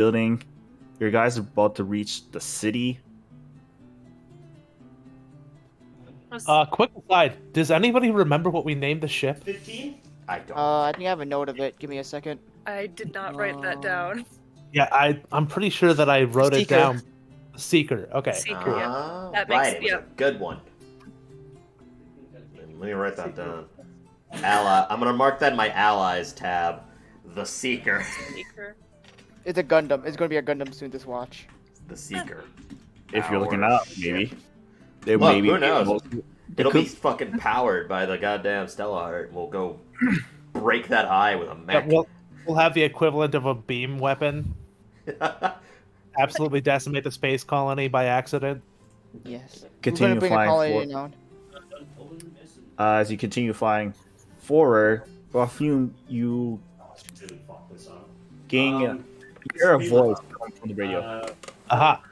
building. You guys are about to reach the city. Quick aside, does anybody remember what we named the ship? 15? I don't. I think I have a note of it. Give me a second. I did not write that down. Yeah, I'm pretty sure that I wrote it Seeker. down. Seeker. Okay. Seeker, yeah. That Right, makes- it was yeah. a good one. Let me write that down. Ally. I'm gonna mark that in my allies tab. The Seeker. Seeker. It's a Gundam. It's going to be a Gundam soon. This watch. The Seeker. If you're looking Our up, ship. maybe. Look, Maybe who knows? It'll be could- fucking powered by the goddamn StellaHeart. We'll go break that eye with a Yeah, mech. we'll have the equivalent of a beam weapon. Absolutely decimate the space colony by accident. Yes. Continue We're going to bring a flying colony forward. down. As you continue flying forward, you gain you hear a voice coming from the radio. Aha.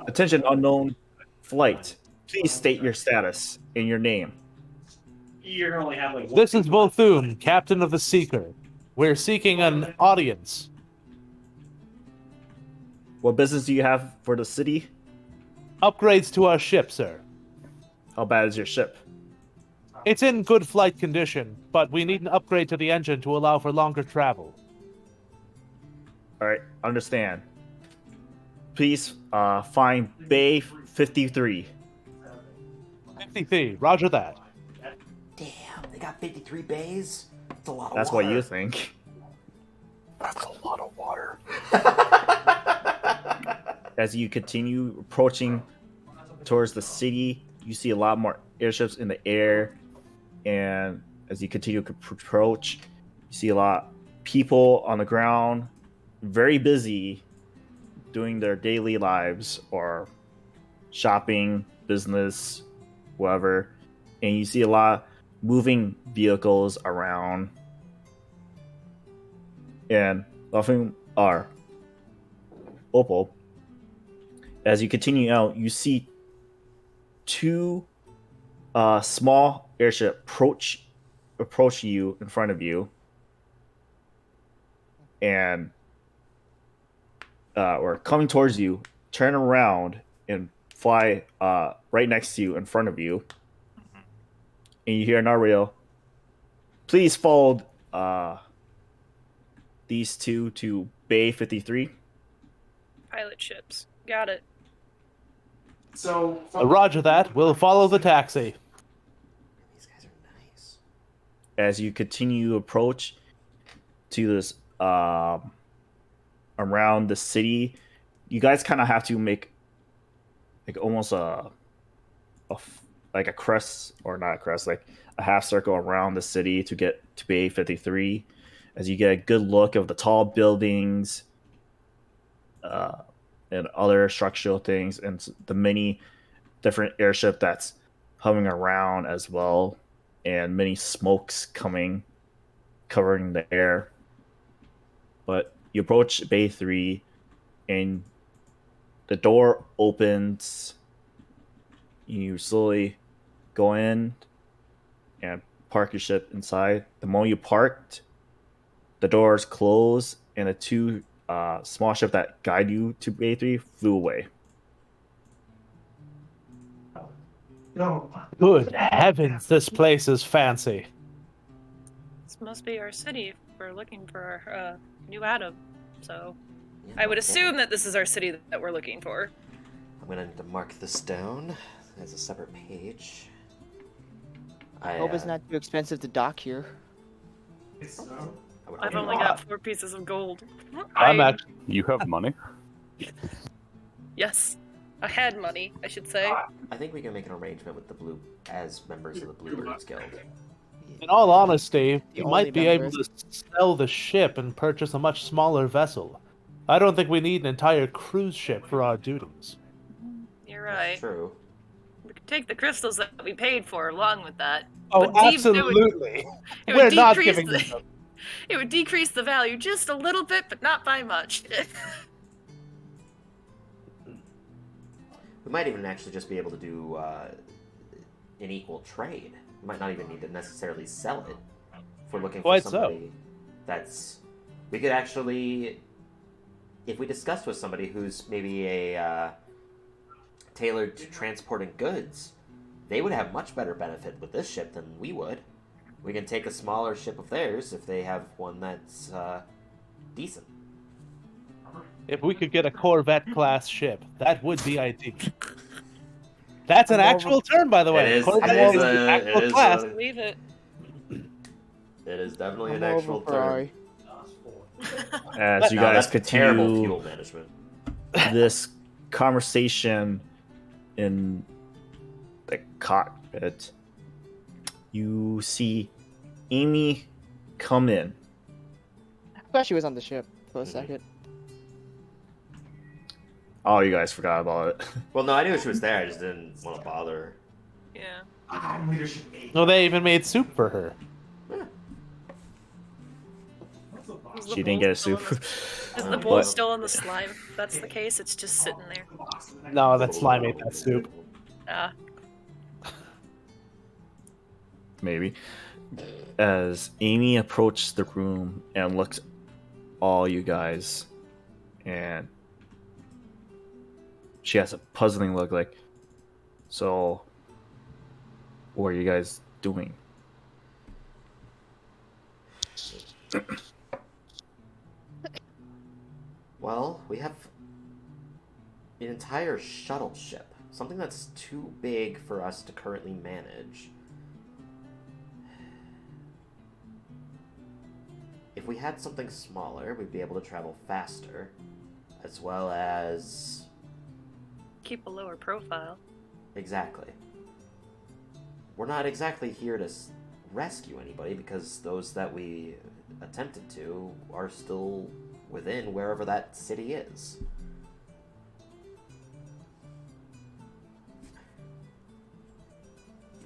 Attention, unknown flight. Please state your status and your name. You're gonna only have like one. This is Volthun, captain of the Seeker. We're seeking an audience. What business do you have for the city? Upgrades to our ship, sir. How bad is your ship? It's in good flight condition, but we need an upgrade to the engine to allow for longer travel. Alright, understand. Please find Bay 53. 53, roger that. Damn, they got 53 bays? That's a lot of That's water. what you think. That's a lot of water. As you continue approaching towards the city, you see a lot more airships in the air. And as you continue to approach, you see a lot of people on the ground, very busy doing their daily lives or shopping, business, whatever. And you see a lot of moving vehicles around. And often are Opal. As you continue out, you see two small airship approach you in front of you, and or coming towards you, turn around and fly right next to you in front of you, and you hear an audio. Please follow these two to Bay 53. Pilot ships. Got it. So Roger that. We'll follow the taxi. These guys are nice. As you continue to approach to this around the city, you guys kind of have to make like almost like a crest, or not a crest, like a half circle around the city to get to Bay 53, as you get a good look of the tall buildings and other structural things, and the many different airship that's hovering around as well, and many smokes covering the air. But you approach Bay 3, and the door opens. You slowly go in and park your ship inside. The moment you parked, the doors close, and the two small ship that guide you to Bay 3 flew away. Good heavens, this place is fancy. This must be our city if we're looking for our new Adam. So Yeah, I would okay. assume that this is our city that we're looking for. I'm gonna need to mark this down as a separate page. I Hope it's not too expensive to dock here. I would I've hope only not. got 4 pieces of gold. I'm actually You have money? Yes. I had money, I should say. I think we can make an arrangement with the Blue as members of the Bluebirds Guild. In all honesty, The we might only be able members. to sell the ship and purchase a much smaller vessel. I don't think we need an entire cruise ship for our duties. You're right. That's true. We could take the crystals that we paid for along with that. Oh, But absolutely. It We're would not decrease giving the, them. It would decrease the value just a little bit, but not by much. We might even actually just be able to do an equal trade. We might not even need to necessarily sell it if we're looking for Quite so. somebody that's We could actually, if we discussed with somebody who's maybe a tailored to transporting goods, they would have much better benefit with this ship than we would. We can take a smaller ship of theirs if they have one that's decent. If we could get a Corvette class ship, that would be ideal. That's an actual term, by the way. It is. Corvette It is. is the actual class. Believe it. It is definitely I'm an all actual over term. Ferrari. As you No, guys that's terrible continue fuel management. this conversation in the cockpit, you see Amy come in. I thought she was on the ship for a second. Oh, you guys forgot about it. Well, no, I knew she was there. I just didn't want to bother her. Yeah. Leadership 8. No, they even made soup for her. Is the She didn't bowl get a still soup. in the- Is the bowl But- still in the slime? If that's the case, it's just sitting there. No, that slime ate that soup. Ah. Maybe. As Amy approaches the room and looks at all you guys, and she has a puzzling look like, so what are you guys doing? Well, we have an entire shuttle ship. Something that's too big for us to currently manage. If we had something smaller, we'd be able to travel faster, as well as... Keep a lower profile. Exactly. We're not exactly here to rescue anybody, because those that we attempted to are still within wherever that city is.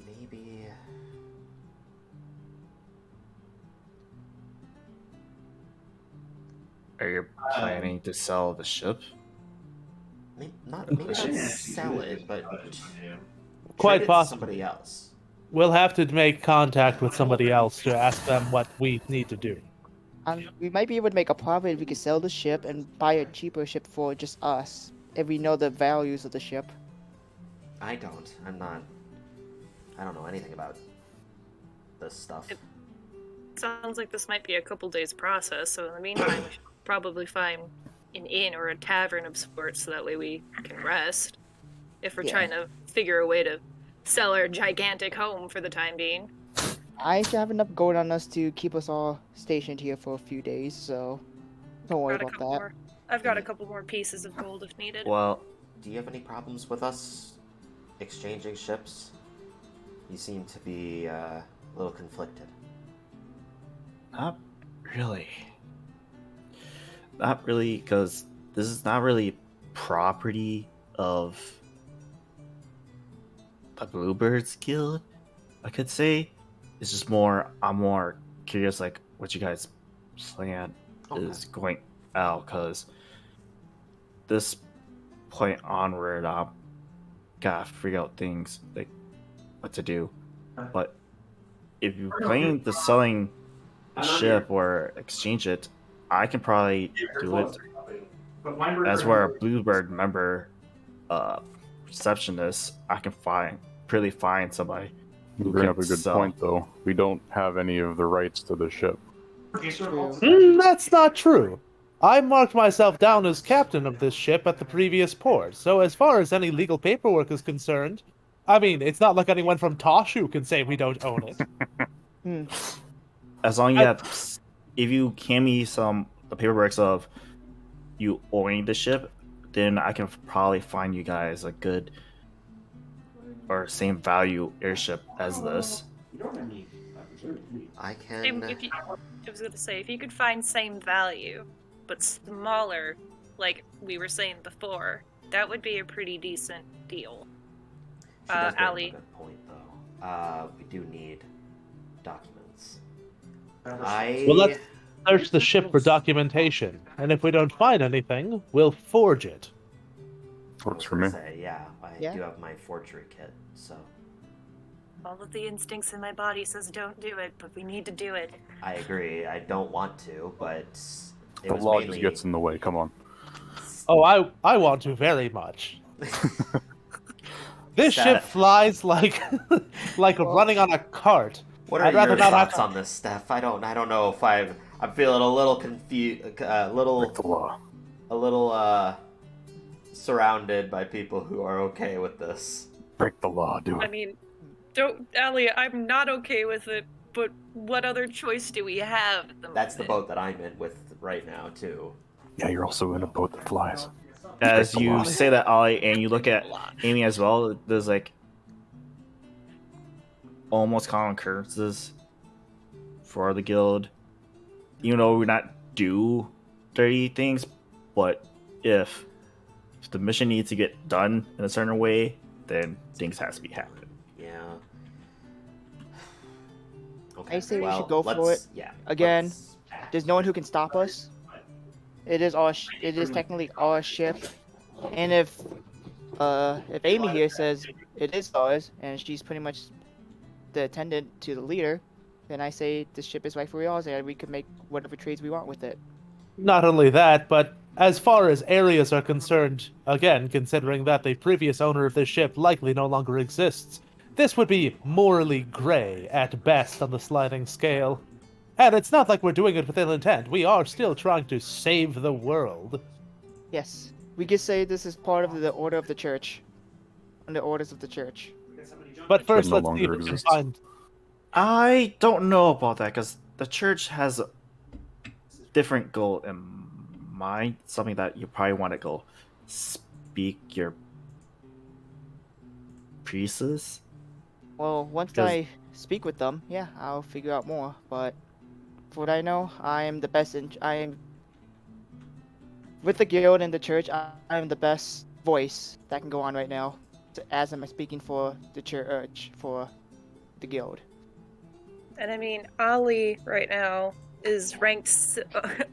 Maybe... Are you planning to sell the ship? Maybe not sell it, but Quite trade it to possible. somebody else. We'll have to make contact with somebody else to ask them what we need to do. We might be able to make a profit if we could sell the ship and buy a cheaper ship for just us, if we know the values of the ship. I don't. I don't know anything about this stuff. Sounds like this might be a couple days process, so in the meantime, we should probably find an inn or a tavern of sorts so that way we can rest. If we're Yeah. trying to figure a way to sell our gigantic home for the time being. I should have enough gold on us to keep us all stationed here for a few days, so don't worry Got a about couple that. more. I've got a couple more pieces of gold if needed. Well, Do you have any problems with us exchanging ships? You seem to be a little conflicted. not really. Not really, because this is not really property of the Bluebirds Guild, I could say. It's just more, I'm more curious, like, what you guys plan is going out, because this point onward, I'm gotta figure out things, like, what to do. But if you're planning to selling a ship or exchange it, I can probably do it as we're a Bluebird member receptionist. I can find somebody You who bring can up a good sell. point, though. We don't have any of the rights to the ship. That's not true. I marked myself down as captain of this ship at the previous port, so as far as any legal paperwork is concerned, I mean, it's not like anyone from Toshu can say we don't own it. As long as if you hand me the paperwork of you owning the ship, then I can probably find you guys a good or same value airship as this. I can... I was gonna say, if you could find same value, but smaller, like we were saying before, that would be a pretty decent deal. She does bring up Ali. a good point, though. We do need documents. I... Well, let's search the ship for documentation, and if we don't find anything, we'll forge it. Works for me. Say, yeah, I Yeah. do have my forgery kit, so... All of the instincts in my body says don't do it, but we need to do it. I agree. I don't want to, but it The was law mainly... just gets in the way. Come on. Oh, I want to very much. This ship flies like like running on a cart. What are I'd rather your not have thoughts to- on this, Steph? I don't know if I'm feeling a little confused, Break the law. a little surrounded by people who are okay with this. Break the law. Do I it. mean, don't, Allie, I'm not okay with it, but what other choice do we have at the That's the moment? boat that I'm in with right now too. Yeah, you're also in a boat that flies. As Break the you law. say that, Ollie, and you look at Amy as well, there's like almost common occurrences for the guild. Even though we're not do dirty things, but if the mission needs to get done in a certain way, then things has to be happening. Yeah. Okay. I say we well, should go for let's- it. Yeah. Again. let's- There's no one who can stop us. It is it is technically our ship, and if Amy here says it is ours, and she's pretty much the attendant to the leader, then I say the ship is rightfully ours, and we can make whatever trades we want with it. Not only that, but as far as areas are concerned, again, considering that the previous owner of this ship likely no longer exists, this would be morally gray at best on the sliding scale. And it's not like we're doing it with ill intent. We are still trying to save the world. Yes, we could say this is part of the order of the church, and the orders of the church. But first, no let's see longer if we can exists. find. I don't know about that because the church has a different goal in mind. Something that you probably want to go speak your priests. Well, once Because- I speak with them, yeah, I'll figure out more. But for what I know, I am the best. I am with the guild and the church. I am the best voice that can go on right now, as I'm speaking for the church, for the guild. And I mean, Ollie right now is ranked silver,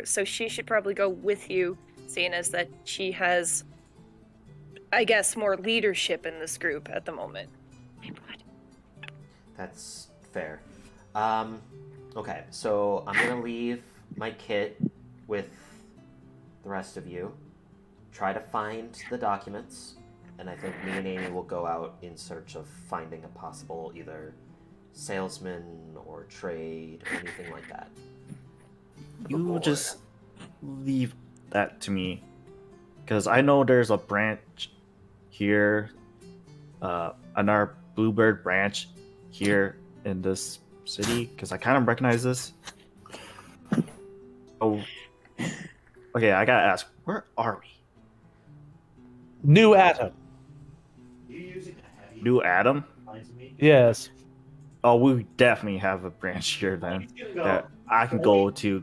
so she should probably go with you, seeing as that she has, I guess, more leadership in this group at the moment. That's fair. Okay, so I'm gonna leave my kit with the rest of you. Try to find the documents, and I think me and Amy will go out in search of finding a possible either salesman or trade or anything like that. You Aboard. just leave that to me, because I know there's a branch here, another Bluebird branch here in this city, because I kind of recognize this. Oh, okay. I gotta ask, where are we? New Atom. New Adam? Yes. Oh, we definitely have a branch here then that I can go to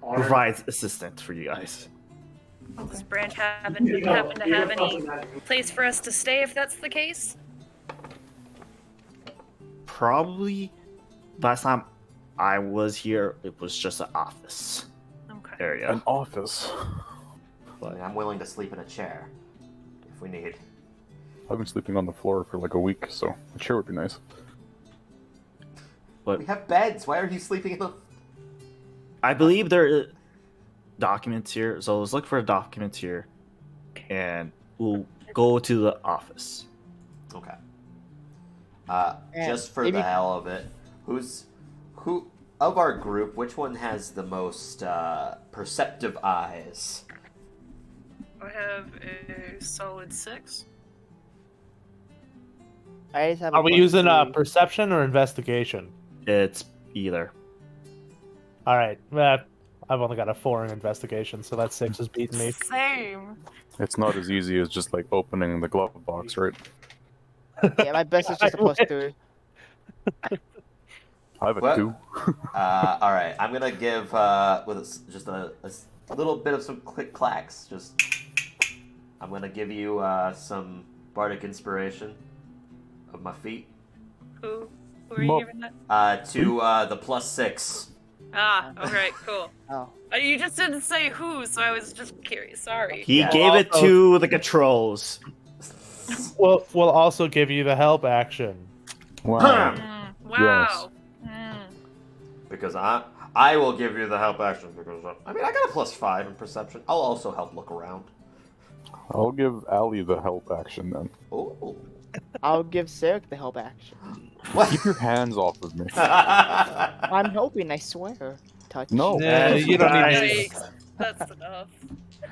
provide assistance for you guys. Does this branch happen to have any place for us to stay if that's the case? Probably last time I was here, it was just an office Okay. area. An office. I mean, I'm willing to sleep in a chair if we need. I've been sleeping on the floor for like a week, so a chair would be nice. But We have beds. Why are you sleeping in the? I believe there are documents here, so let's look for documents here, and we'll go to the office. Okay. And Just for maybe- the hell of it, who of our group? Which one has the most perceptive eyes? I have a solid 6. I just have. a Are we plus using 3. perception or investigation? It's either. All right. I've only got a 4 in investigation, so that 6 is beating me. Same. It's not as easy as just like opening the glove box, right? Yeah, my best is just a plus 3. I have a What? 2. All right, I'm gonna give just a little bit of some click clacks. Just I'm gonna give you some bardic inspiration of my feet Who are you Mo- giving that? to the +6. Ah, alright, cool. Oh. You just didn't say who, so I was just curious. Sorry. He Yeah. gave it Also- to the controls. We'll also give you the help action. Wow. Wow. Mm. Because I will give you the help action because I mean I got a +5 in perception. I'll also help look around. I'll give Ali the help action then. Ooh. I'll give Sarek the help action. Keep your hands off of me. I'm helping, I swear. Touch. No. You don't need Nice. to. Yikes. That's enough.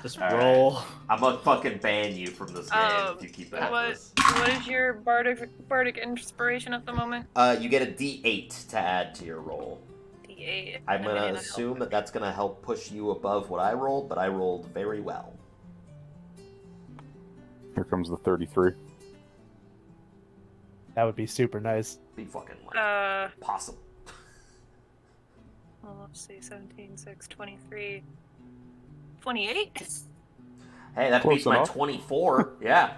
Just All roll. I'm gonna fucking ban you from this game if you keep at this. What is your bardic inspiration at the moment? You get a D8 to add to your roll. D8. I'm gonna help. assume that that's gonna help push you above what I rolled, but I rolled very well. Here comes the 33. That would be super nice. Be fucking like possible. Well, let's see, 17, 6, 23, 28? Hey, that Close beats my enough. 24. Yeah.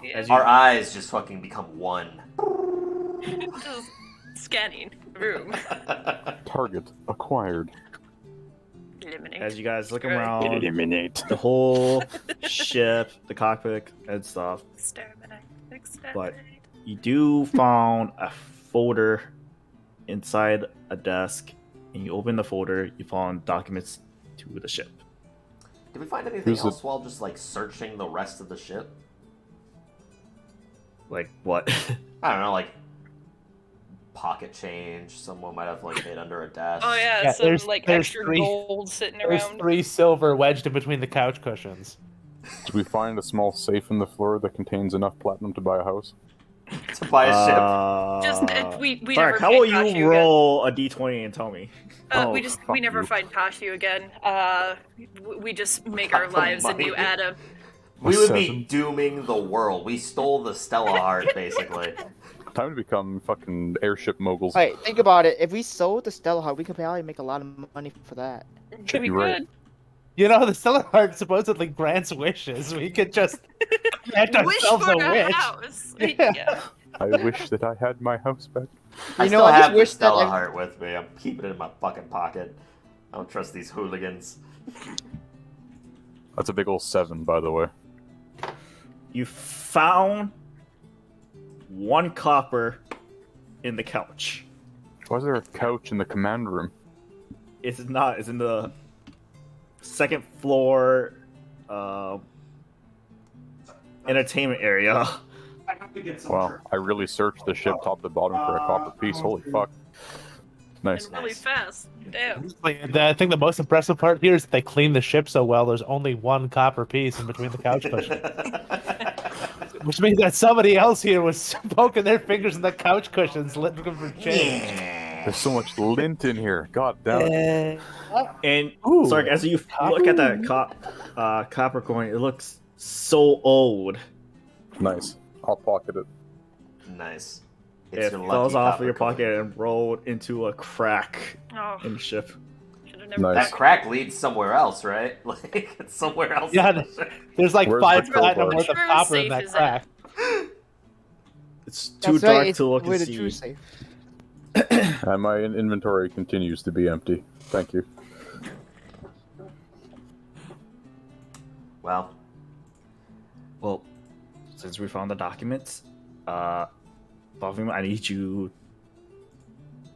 Yeah. As you- Our eyes just fucking become one. Just scanning the room. Target acquired. Eliminate. As you guys look Right. around, Eliminate. the whole ship, the cockpit, and stuff, Exterminate. But- you do found a folder inside a desk, and you open the folder, you found documents to the ship. Did we find anything Who's the- else while just like searching the rest of the ship? Like what? I don't know, like pocket change. Someone might have like hid under a desk. Oh yeah, Yeah, some there's- like there's extra three- gold sitting There's around. 3 silver wedged in between the couch cushions. Did we find a small safe in the floor that contains enough platinum to buy a house? To buy a ship. Just we Sorry, never how find will Tashu you roll a d20 and tell me? again. Oh, we fuck never you. find Tashu again. We just make our Got the lives a money. new Adam. We would be 7. dooming the world. We stole the StellaHeart, basically. Time to become fucking airship moguls. Alright, think about it. If we sold the StellaHeart, we could probably make a lot of money for that. We You're right. could. You know, the StellaHeart supposedly grants wishes. We could just grant Wish ourselves for a the wish. house. Yeah. Yeah. I wish that I had my house back. I You know, still I just have the wish that StellaHeart with me. I'm keeping it in my fucking pocket. I don't trust these hooligans. That's a big old 7, by the way. You found 1 copper in the couch. Why is there a couch in the command room? It's not. It's in the second floor entertainment area. I have to get some. Wow, I really searched the ship top to bottom for a copper piece. Holy fuck. Nice. And really fast. Damn. I think the most impressive part here is that they clean the ship so well. There's only 1 copper piece in between the couch cushions, which means that somebody else here was poking their fingers in the couch cushions looking for change. There's so much lint in here. God damn it. And Ooh, sorry, as you look at that copper coin, it looks so old. Nice. I'll pocket it. Nice. It your falls lucky off of copper your coin. pocket and rolled into a crack Oh, in the ship. should have never. Nice. That crack leads somewhere else, right? Like, it's somewhere else. Yeah, in the ship. There's like Where's 5 the platinum crowbar? worth of Which copper in safe that is crack. It's too That's dark right, it's to look where and the true see. safe. And my inventory continues to be empty. Thank you. Well, Well, since we found the documents, Bovim, I need you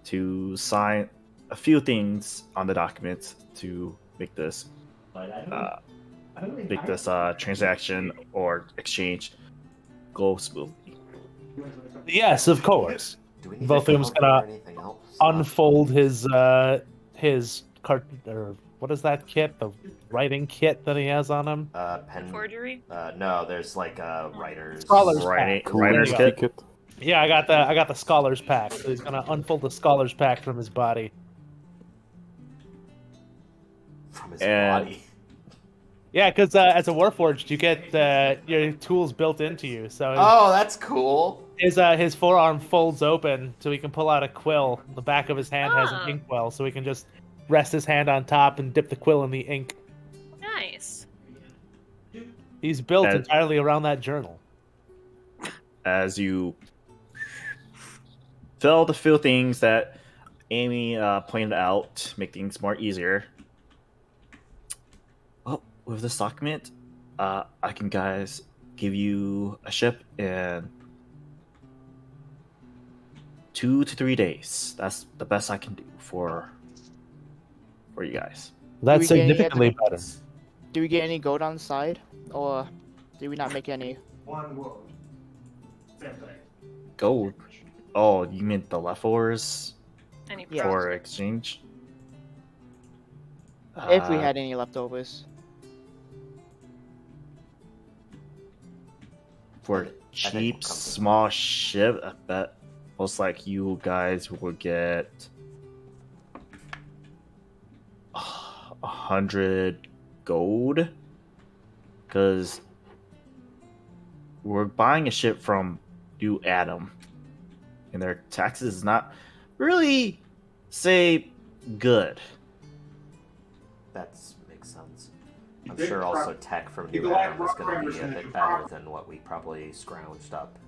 to sign a few things on the documents to make this transaction or exchange go smoothly. Yes, of course. do we need Volthoom's to gonna cover anything else? Unfold his cart, or what is that kit? The writing kit that he has on him. Pen. Forgery. No, there's like writers. Scholars Writing- pack. writer's There you go. kit? Yeah, I got the scholars pack. So he's gonna unfold the scholars pack from his body. From his And- body. Yeah, because as a warforged, you get your tools built into you. So Oh, that's cool. his forearm folds open so he can pull out a quill. The back of his hand has Ah. an inkwell, so he can just rest his hand on top and dip the quill in the ink. Nice. He's built And- entirely around that journal. As you fill the few things that Amy pointed out to make things more easier. Well, with this document, I can give you a ship in 2 to 3 days. That's the best I can do for you guys. That's we get any significantly better. Do we get any gold on the side, or did we not make any? One world. Same thing. Gold. Oh, you mean the leftovers Any Yeah. for profit? exchange? If we had any leftovers. For I think cheap, we'll come to small ship, I bet most like you guys will get 100 gold, because we're buying a ship from New Adam, and their taxes is not really, say, good. That makes sense. I'm Big sure crop- also tech from You New go Adam like is going to be a rock, bit paper, better scissors, than what we probably scrounged up.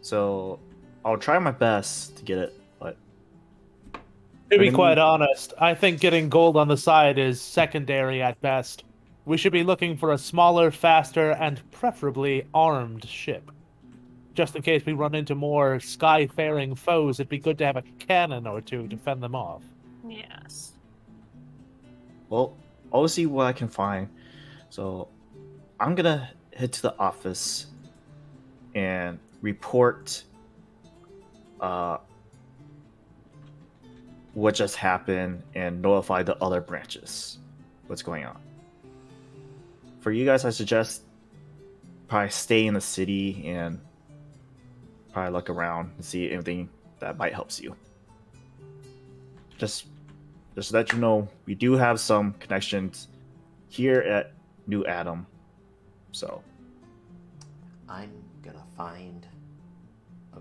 So I'll try my best to get it, but To be What do you quite mean? honest, I think getting gold on the side is secondary at best. We should be looking for a smaller, faster, and preferably armed ship. Just in case we run into more sky-faring foes, it'd be good to have a cannon or two to fend them off. Yes. well, I'll see what I can find. So I'm gonna head to the office and report what just happened and notify the other branches what's going on. For you guys, I suggest probably stay in the city and probably look around and see anything that might help you. Just to let you know, we do have some connections here at New Adam. So I'm gonna find a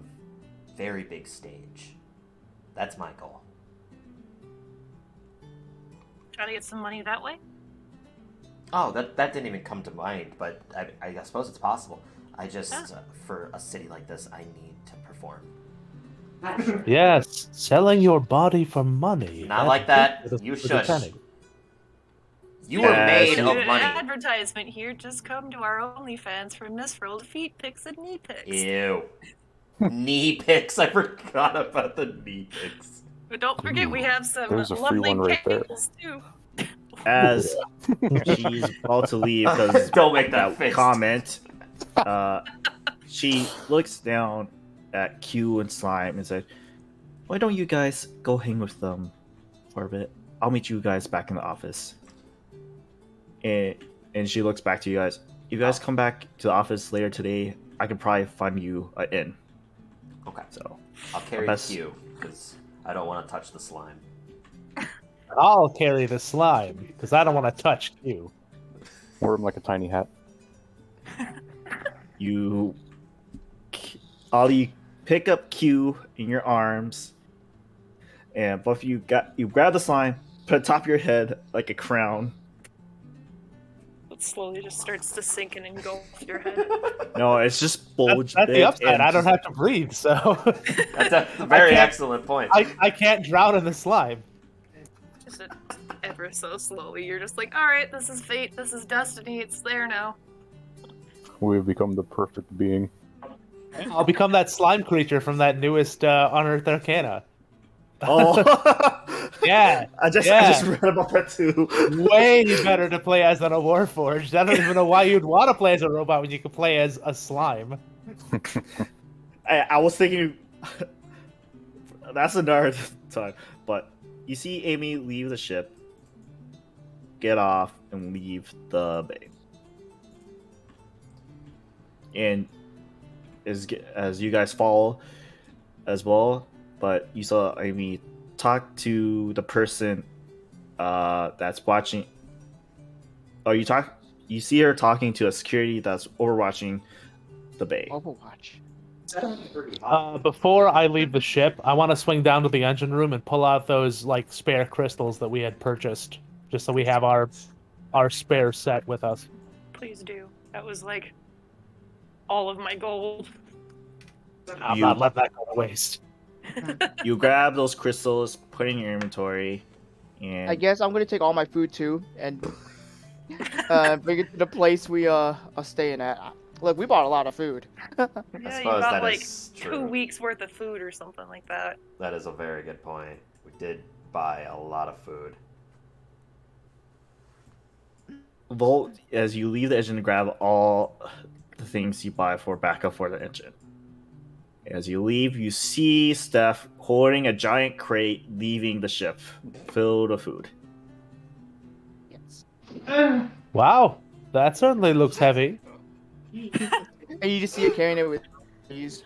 very big stage. That's my goal. Try to get some money that way. Oh, that didn't even come to mind, but I suppose it's possible. I just, Ah. for a city like this, I need to perform. Yes, selling your body for money. Not like that. With a- You with a shush. penny. You were made Yes, of An money. advertisement here. Just come to our OnlyFans for misrolled feet pics and knee pics. Ew. Knee pics. I forgot about the knee pics. But don't forget, we have some There's a free lovely one right there. candles too. as she's about to leave because Don't make that face. comment, she looks down at Q and Slime and said, "Why don't you guys go hang with them for a bit? I'll meet you guys back in the office." And she looks back to you guys. You guys come back to the office later today. I could probably find you an inn. Okay. So I'll carry Best- Q, because I don't want to touch the slime. I'll carry the slime, because I don't want to touch you. Wear him like a tiny hat. you pick up Q in your arms, and both of you grab the slime, put it atop your head like a crown. It slowly just starts to sink and engulf your head. No, it's just bulge. That's the bit upside. and I don't just- have to breathe, so That's a very can't- excellent point. I can't drown in the slime. Just ever so slowly. You're just like, all right, this is fate. This is destiny. It's there now. We have become the perfect being. I'll become that slime creature from that newest Unearthed Arcana. Oh, Yeah, I just read about that too. way better to play as on a Warforged. I don't even know why you'd want to play as a robot when you can play as a slime. I was thinking that's another time, but you see Amy leave the ship, get off, and leave the bay. And as you guys follow as well, but you saw Amy talk to the person that's watching. Oh, you see her talking to a security that's overwatching the bay. Overwatch. Before I leave the ship, I want to swing down to the engine room and pull out those like spare crystals that we had purchased, just so we have our spare set with us. Please do. That was like all of my gold. I'm You- not letting that go to waste. You grab those crystals, put in your inventory, and I guess I'm gonna take all my food too, and bring it to the place we are staying at. Look, we bought a lot of food. Yeah, you suppose got that like is 2 true. weeks worth of food or something like that. That is a very good point. We did buy a lot of food. Volt, as you leave the engine, grab all the things you buy for backup for the engine. As you leave, you see Steph holding a giant crate leaving the ship filled with food. Yes. Wow, that certainly looks heavy. And you just see her carrying it with ease.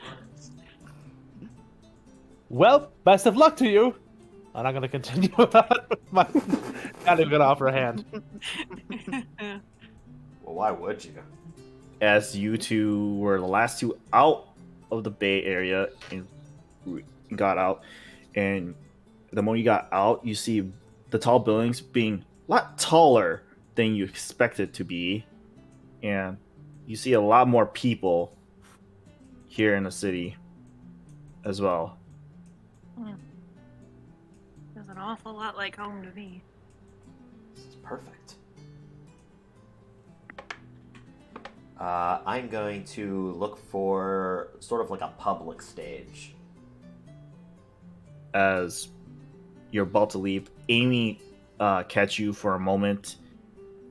Well, best of luck to you. And I'm gonna continue on with my. Not even gonna offer a hand. Well, why would you? As you two were the last two out of the Bay Area and got out, and the moment you got out, you see the tall buildings being a lot taller than you expected to be, and you see a lot more people here in the city as well. Feels an awful lot like home to me. This is perfect. I'm going to look for sort of like a public stage. As you're about to leave, Amy catch you for a moment,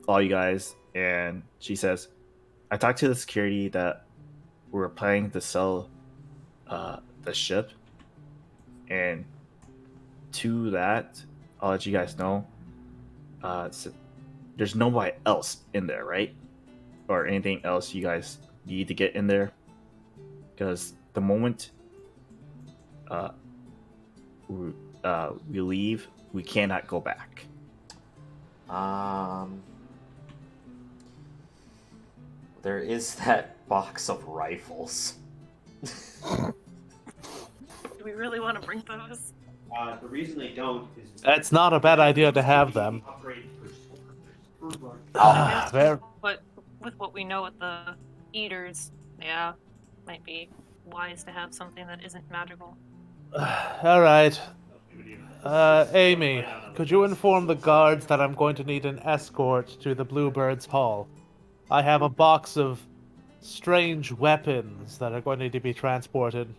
all you guys, and she says, I talked to the security that we're planning to sell the ship, and to that, I'll let you guys know, so there's nobody else in there, right? Or anything else you guys need to get in there? Because the moment we leave, we cannot go back. There is that box of rifles. Do we really want to bring those? The reason they don't is It's not a bad idea to have them. But with what we know with the eaters, yeah, might be wise to have something that isn't magical. All right. Amy, could you inform the guards that I'm going to need an escort to the Bluebird's Hall? I have a box of strange weapons that are going to need to be transported.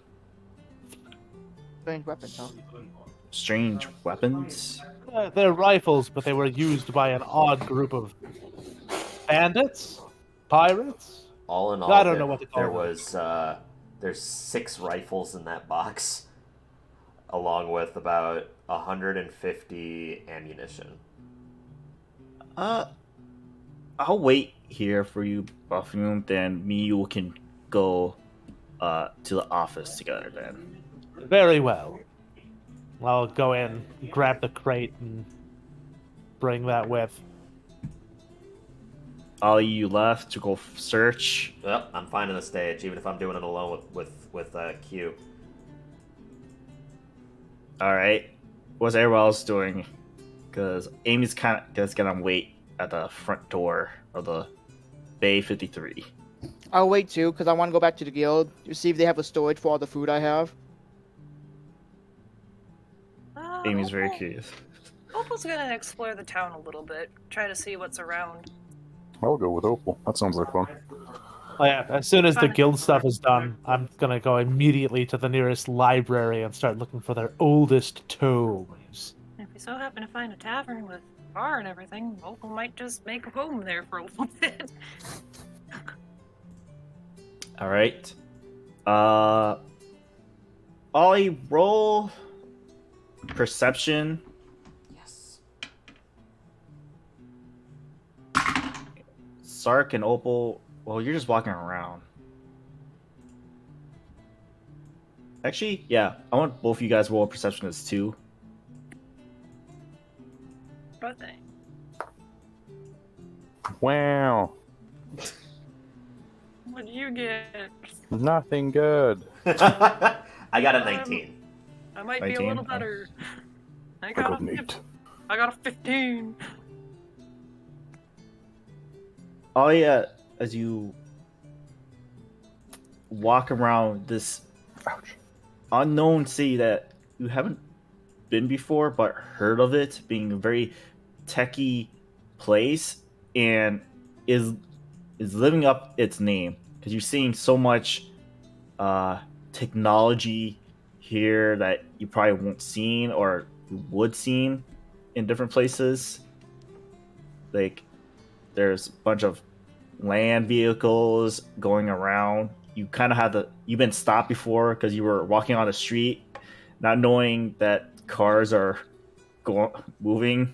Strange weapons, huh? Strange weapons? They're rifles, but they were used by an odd group of bandits? Pirates? All in all, I don't know what to call there them. was there's 6 rifles in that box, along with about 150 ammunition. I'll wait here for you, Buffaloon, then me and you can go to the office together then. Very well. I'll go in, grab the crate, and bring that with. All you left to go search. Well, I'm finding the stage, even if I'm doing it alone with Q. All right, what's everyone else doing? Because Amy's kind of just gonna wait at the front door of the Bay 53. I'll wait too, because I want to go back to the guild to see if they have a storage for all the food I have. Amy's very curious. Opal's gonna explore the town a little bit, try to see what's around. I'll go with Opal. That sounds like fun. Oh, yeah, as soon as the guild stuff is done, I'm gonna go immediately to the nearest library and start looking for their oldest tomes. If we so happen to find a tavern with a bar and everything, Opal might just make a home there for a little bit. All right. Ollie, roll perception. Yes. Sark and Opal. Well, you're just walking around. Actually, yeah. I want both of you guys to roll perception as 2. Sure thing. Wow. What do you get? Nothing good. I got a 19. I might be a 19? little better. I I got got a an 8. I got a 15. Ollie, as you walk around this Ouch. unknown city that you haven't been before but heard of it being a very techy place, and is living up its name because you're seeing so much technology here that you probably won't seen or you would seen in different places. Like there's a bunch of land vehicles going around. You kind of have you've been stopped before because you were walking on the street, not knowing that cars are moving.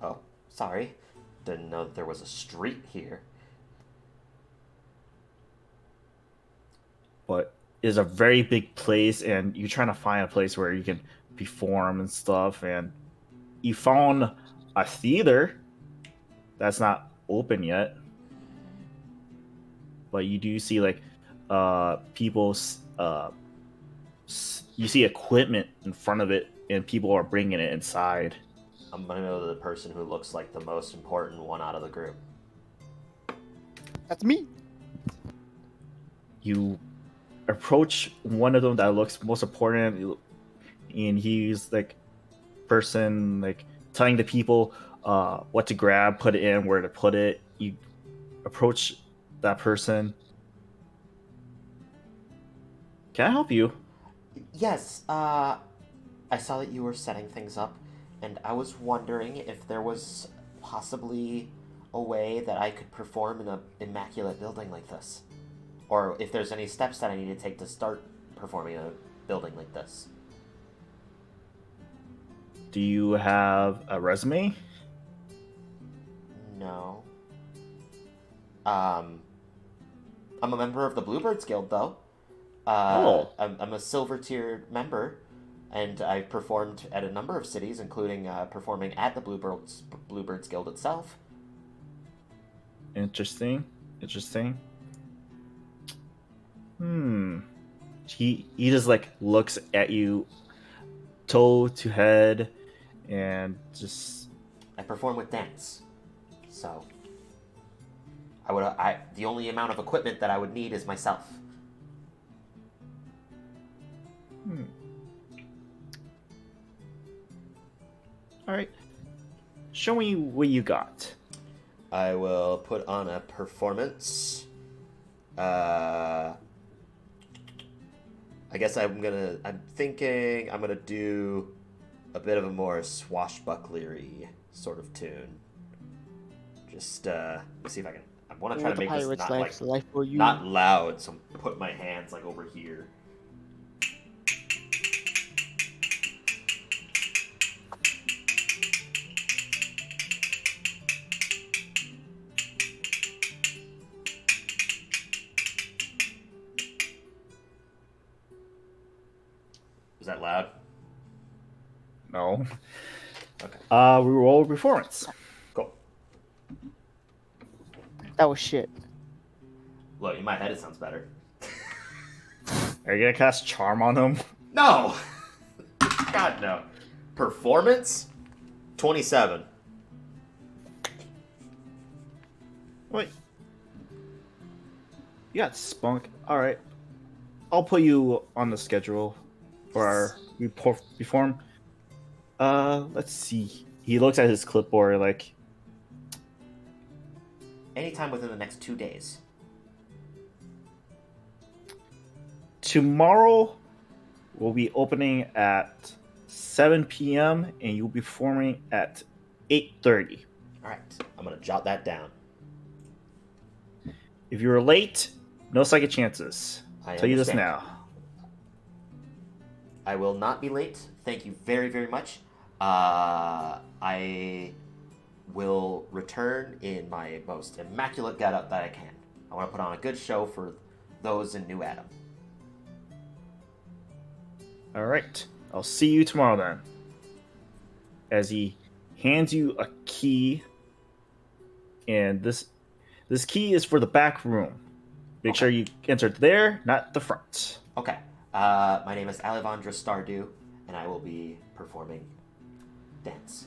Oh, sorry. Didn't know that there was a street here. But it's a very big place, and you're trying to find a place where you can perform and stuff. And you found a theater that's not open yet, but you do see like people's you see equipment in front of it, and people are bringing it inside. I'm gonna go to the person who looks like the most important one out of the group. That's me. You approach one of them that looks most important, and he's like person like telling the people what to grab, put it in, where to put it. You approach that person. Can I help you? Yes, I saw that you were setting things up, and I was wondering if there was possibly a way that I could perform in an immaculate building like this. Or if there's any steps that I need to take to start performing in a building like this. Do you have a resume? No. I'm a member of the Bluebirds Guild, though. I'm a silver tier member, and I've performed at a number of cities, including performing at the Bluebirds Guild itself. Interesting. He just like looks at you toe to head and just I perform with dance. So the only amount of equipment that I would need is myself. All right. Show me what you got. I will put on a performance. I guess I'm thinking I'm gonna do a bit of a more swashbucklery sort of tune. Just let's see if I can. I want to try to make this not loud, so I'm put my hands like over here. Is that loud? No. Okay. We roll performance. Cool. That was shit. Look, in my head it sounds better. Are you gonna cast charm on him? No! God, no. Performance? 27. Wait. You got spunk. All right. I'll put you on the schedule for our perform. Let's see. He looks at his clipboard like. Anytime within the next 2 days. Tomorrow, we'll be opening at 7 p.m. and you'll be performing at 8:30. All right, I'm gonna jot that down. If you're late, no second chances. I'll tell you this now. I will not be late. Thank you very, very much. I will return in my most immaculate getup that I can. I want to put on a good show for those in New Adam. All right. I'll see you tomorrow then. As he hands you a key, and this key is for the back room. Make sure you enter there, not the front. Okay. My name is Alejandra Stardew, and I will be performing dance.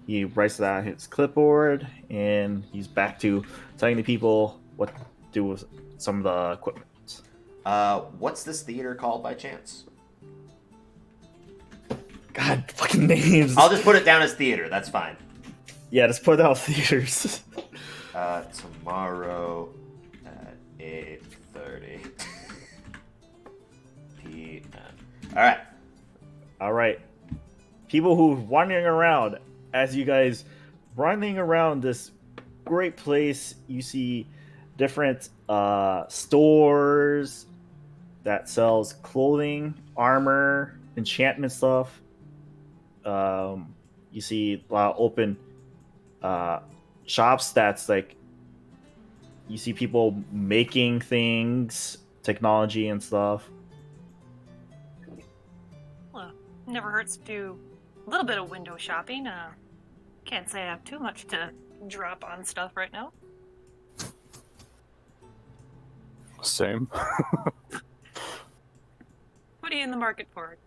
He writes that on his clipboard, and he's back to telling the people what to do with some of the equipment. What's this theater called by chance? God, fucking names. I'll just put it down as theater. That's fine. Yeah, just put out theaters. Tomorrow at 8:30 p.m. All right. People who are wandering around, as you guys running around this great place, you see different stores that sells clothing, armor, enchantment stuff. You see a lot of open shops that's like you see people making things, technology and stuff. Well, never hurts to do a little bit of window shopping. Can't say I have too much to drop on stuff right now. Same. What are you in the market for?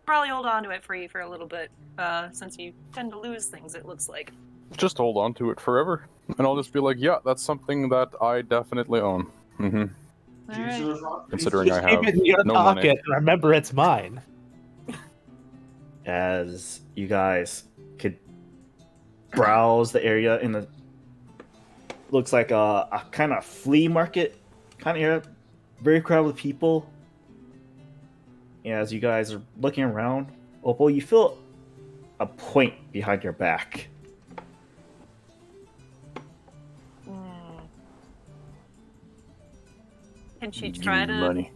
Probably hold on to it for you for a little bit, since you tend to lose things, it looks like. Just hold on to it forever, and I'll just be like, yeah, that's something that I definitely own. Alright. Considering I Keep have it in your no pocket. money. And remember, it's mine. As you guys could browse the area in the looks like a kind of flea market kind of area, very crowded with people. And as you guys are looking around, Opal, you feel a point behind your back. Can she Give try me to money.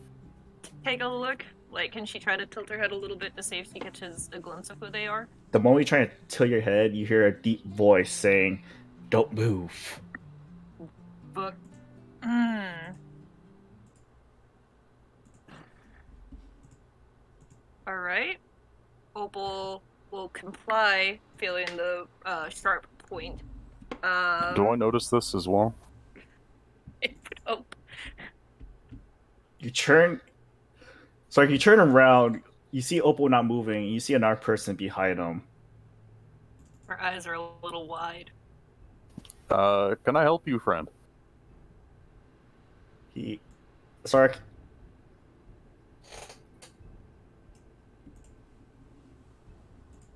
take a look? Like, can she try to tilt her head a little bit to see if she catches a glimpse of who they are? The moment you try to tilt your head, you hear a deep voice saying, "Don't move." But, Alright. Opal will comply, feeling the sharp point. Do I notice this as well? I would hope. You turn around, you see Opal not moving, you see another person behind him. Her eyes are a little wide. Can I help you, friend? He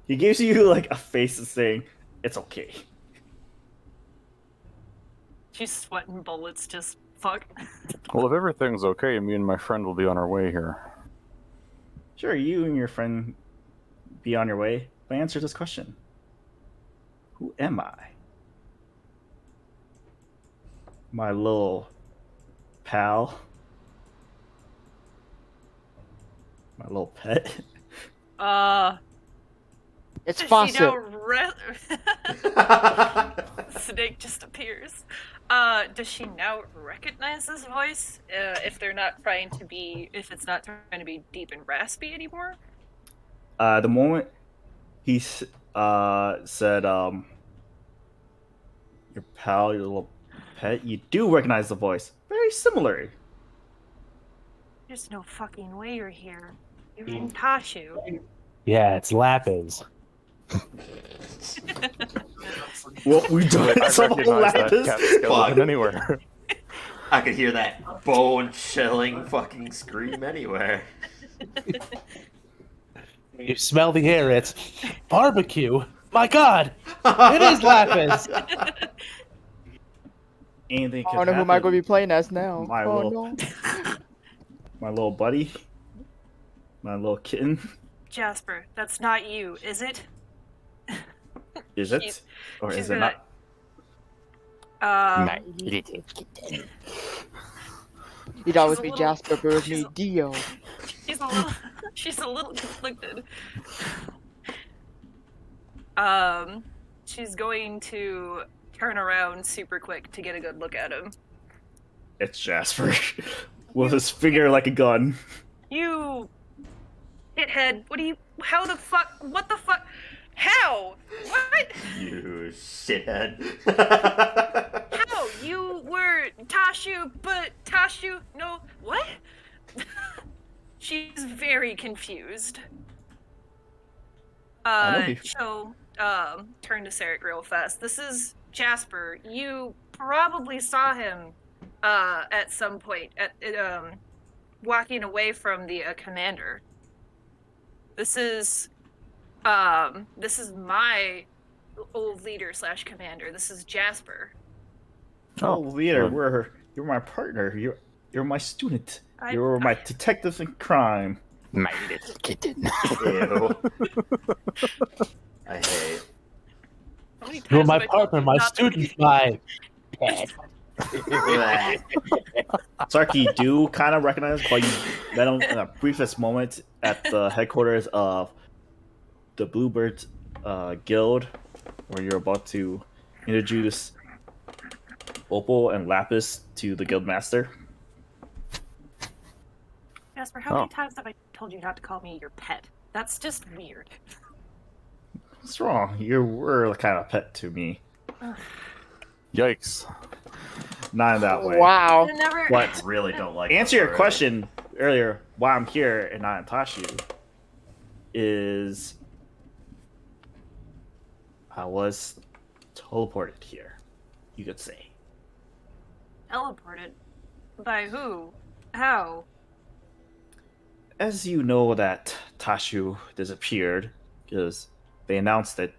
gives you like a face saying, "It's okay." She's sweating bullets, just fuck. Well, if everything's okay, me and my friend will be on our way here. Sure, you and your friend be on your way, but answer this question. Who am I? My little pal? My little pet? It's Does she Fawcett. now Snake just appears. Does she now recognize this voice? If it's not trying to be deep and raspy anymore? The moment he said, your pal, your little pet, you do recognize the voice. Very similar. There's no fucking way you're here. You're in Tashu. Yeah, it's Lapis. Well, we don't I some recognize that Lapis. cat skeleton anywhere. I could hear that bone-chilling fucking scream anywhere. You smell the air, it's barbecue. My god! It is Lapis! Anything I could don't know who am I happen. going to be playing as now. My Oh little- no. My little buddy. My little kitten. Jasper, that's not you, is it? Is it? She's- Or she's is it gonna- not? You'd always She's a be little- Jasper, but with me, she's a- Dio. She's a little conflicted. She's going to turn around super quick to get a good look at him. It's Jasper. With his finger like a gun. You shithead, what the fuck? How? What? You shithead. How? You were Tashu, but Tashu, no, what? She's very confused. So, turn to Sarek real fast. This is Jasper. You probably saw him, at some point, walking away from the commander. This is my old leader / commander. This is Jasper. Oh, leader, good. you're my partner. You're my student. I- You're my detective in crime. My little kitten. Ew. I hate. How many You're times my have I told partner, you my not to- student, my pet. Bleh. Sarky, you do kind of recognize, but you met him in a briefest moment at the headquarters of the Bluebird Guild, where you're about to introduce Opal and Lapis to the guild master. Jasper, how many Oh. times have I told you not to call me your pet? That's just weird. What's wrong? You were kind of a pet to me. Yikes. Not in that way. Wow. I never. But Really don't like. answer this your already. question earlier, why I'm here and not in Tashu, is I was teleported here, you could say. Teleported? By who? How? As you know that Tashu disappeared, because they announced it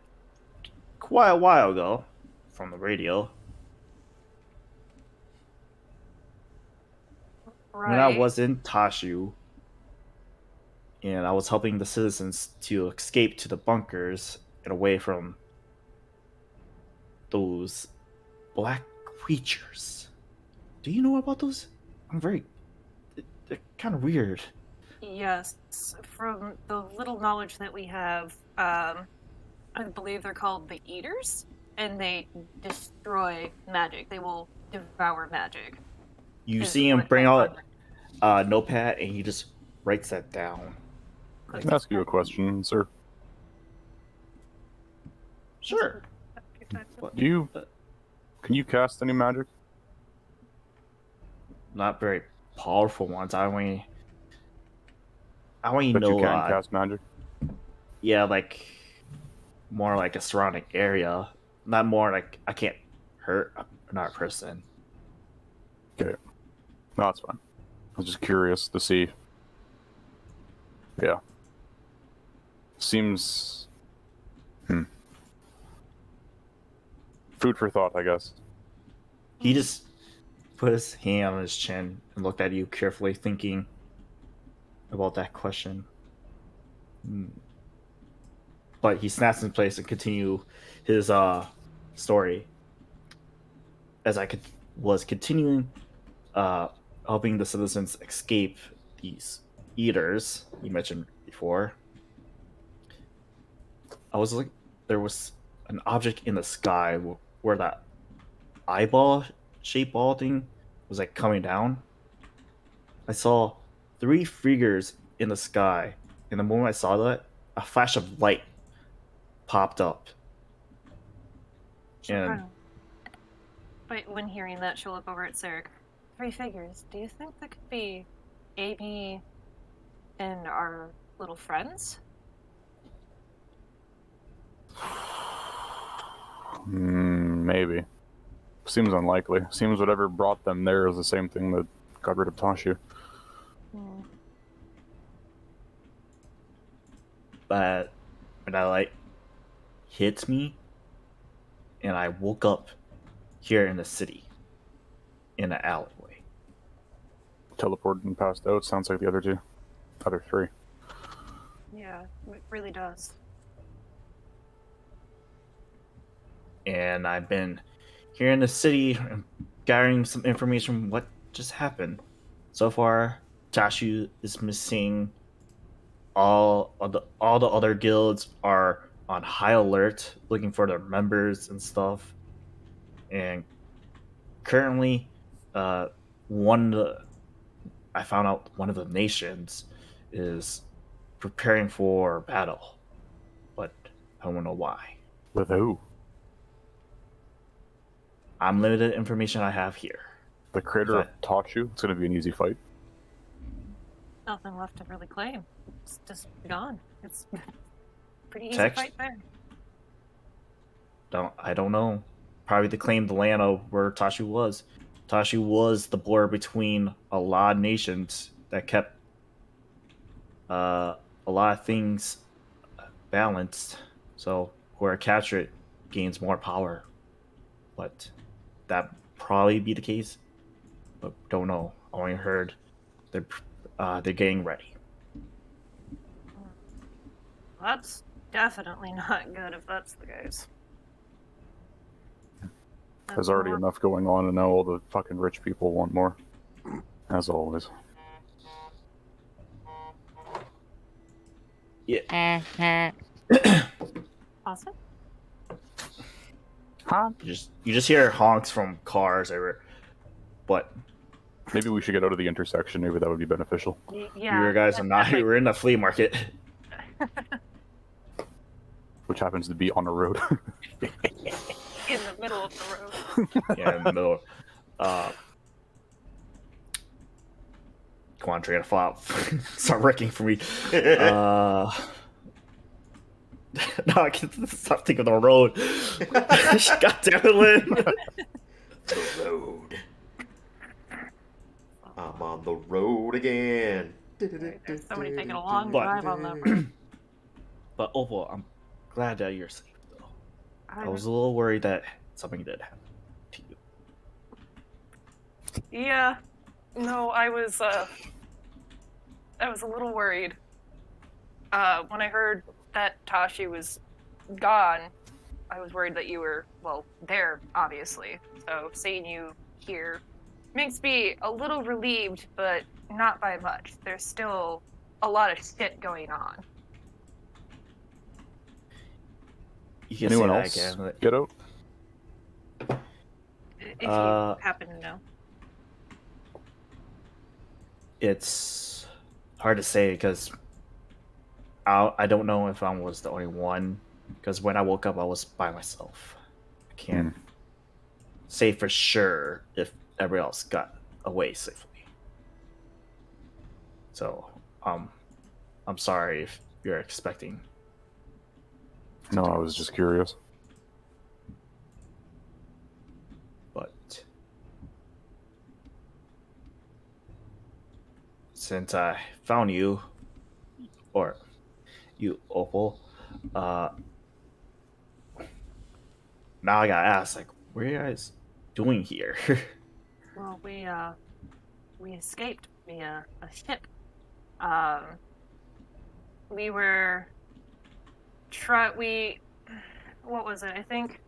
quite a while ago from the radio. Right. When I was in Tashu, and I was helping the citizens to escape to the bunkers and away from those black creatures. Do you know about those? They're kind of weird. Yes, from the little knowledge that we have, I believe they're called the Eaters, and they destroy magic. They will devour magic. You is see him what bring I out learned. a notepad and he just writes that down. I can ask you a question, sir. Sure. Do you can you cast any magic? Not very powerful ones. I only But know you can cast magic. yeah, like more like a surrounding area. Not more like I can't hurt another person. Okay. No, that's fine. I was just curious to see. Yeah. Seems. Food for thought, I guess. He just put his hand on his chin and looked at you carefully, thinking about that question. But he snaps in place and continue his story. As I was continuing helping the citizens escape these eaters you mentioned before, I was like, there was an object in the sky where that eyeball shaped ball thing was like coming down. I saw 3 figures in the sky, and the moment I saw that, a flash of light popped up. And But when hearing that, she'll look over at Sarek. 3 figures. Do you think that could be Amy and our little friends? Maybe. Seems unlikely. Seems whatever brought them there is the same thing that got rid of Tashu. but when that light hit me, and I woke up here in the city, in an alleyway. Teleported and passed out. Sounds like the other 3. Yeah, it really does. And I've been here in the city and gathering some information on what just happened. So far, Tashu is missing. All the other guilds are on high alert, looking for their members and stuff. And currently, I found out one of the nations is preparing for battle, but I don't know why. With who? I'm limited information I have here. The critter of Tashu? It's going to be an easy fight. Nothing left to really claim. It's just gone. It's pretty easy Text? fight there. I don't know. Probably to claim the land of where Tashu was. Tashu was the border between a lot of nations that kept a lot of things balanced. So whoever captured it gains more power. But that probably be the case, but don't know. I only heard they're getting ready. That's definitely not good if that's the case. There's already enough going on, and now all the fucking rich people want more. As always. Yeah. Awesome. Huh? You just hear honks from cars everywhere, but Maybe we should get out of the intersection. Maybe that would be beneficial. Yeah. you guys are not. We're in the flea market. Which happens to be on a road. In the middle of the road. Yeah, in the middle. Come on, train of thought. Start wrecking for me. No, I can stop thinking of the road. God damn it, Lynn. The road. I'm on the road again. There's somebody taking a long But- drive on that road. But overall, I'm glad that you're safe, though. I I'm- was a little worried that something did happen to you. Yeah. No, I was a little worried. When I heard that Tashi was gone, I was worried that you were, well, there, obviously. So seeing you here makes me a little relieved, but not by much. There's still a lot of shit going on. You can Anyone say else that again. get out? If you happen to know. It's hard to say because I don't know if I was the only one. Because when I woke up, I was by myself. I can't say for sure if everybody else got away safely. So, I'm sorry if you're expecting. No, I was just curious. But since I found you, or you, Opal, now I gotta ask, like, what are you guys doing here? Well, we escaped via a ship. We were what was it? I think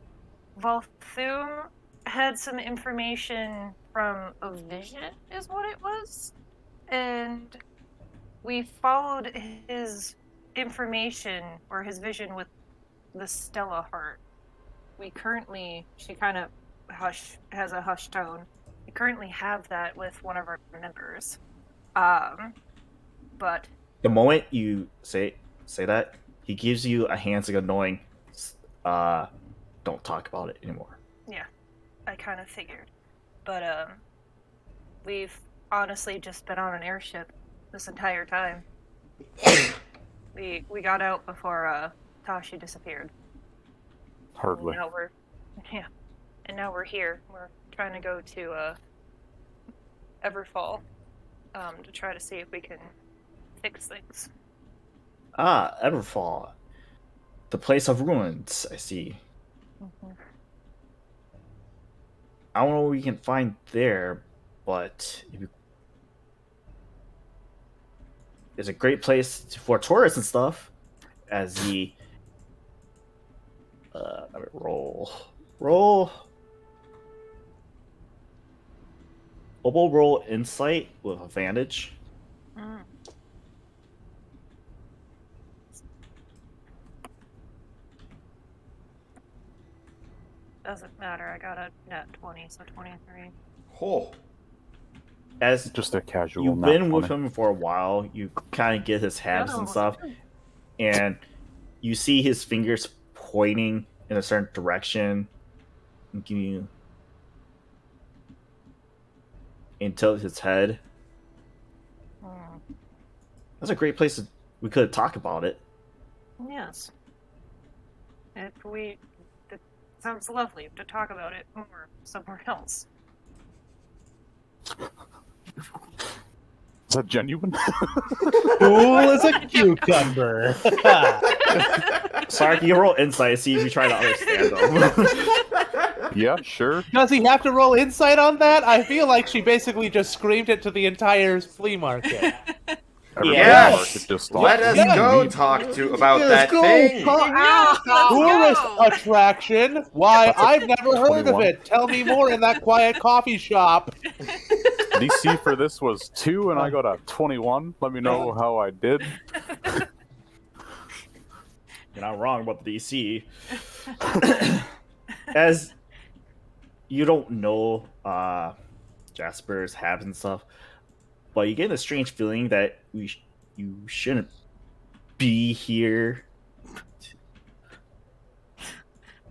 Volthum had some information from a vision, is what it was, and we followed his information or his vision with the StellaHeart. She kind of has a hush tone. We currently have that with one of our members. But The moment you say that, he gives you a hand signal knowing, don't talk about it anymore. yeah, I kind of figured. But we've honestly just been on an airship this entire time. We got out before Tashi disappeared. Hardly. And now we're here. We're trying to go to Everfall to try to see if we can fix things. Everfall. The place of ruins, I see. Mm-hmm. I don't know what we can find there, but it's a great place for tourists and stuff. As the roll. Opal roll insight with advantage. Mm. Doesn't matter. I got a net 20, so 23. Oh, As Just a casual. you've not been with funny. him for a while, you kind of get his habits and stuff, and you see his fingers pointing in a certain direction, and give you and tilt his head. Mm. That's a great place we could talk about it. Yes. It sounds lovely to talk about it more somewhere else. Is that genuine? Cool as a cucumber. Sorry, can you roll insight, see if you try to understand them. Yeah, sure. Does he have to roll insight on that? I feel like she basically just screamed it to the entire flea market. Everybody Yes! in the market just stopped. Let us Yeah. go talk to about Let's that go. thing. Yes, let's Tourist go. attraction? Why, I've never heard of 21. it. Tell me more in that quiet coffee shop. DC for this was 2, and I got a 21. Let me know how I did. You're not wrong about the DC. As you don't know Jasper's habits and stuff, but you get a strange feeling that you shouldn't be here.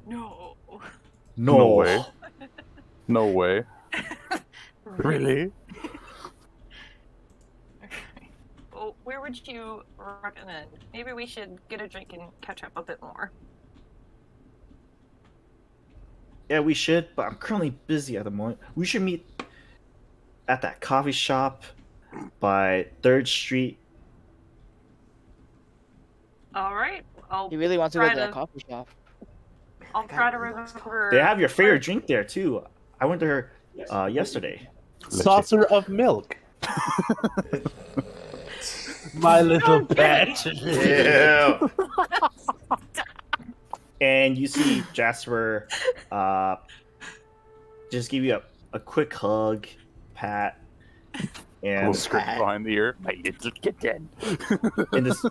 No. No, way. No way. Really? Well, where would you recommend? Maybe we should get a drink and catch up a bit more. Yeah, we should, but I'm currently busy at the moment. We should meet at that coffee shop by 3rd Street. All right. He really wants to go try to that coffee shop. I'll try to remember. They have your favorite drink there too. I went there yesterday. Saucer of milk. My little pet. Ew. And you see Jasper just give you a quick hug, pat, Little and scream behind the ear. My little kitten. and this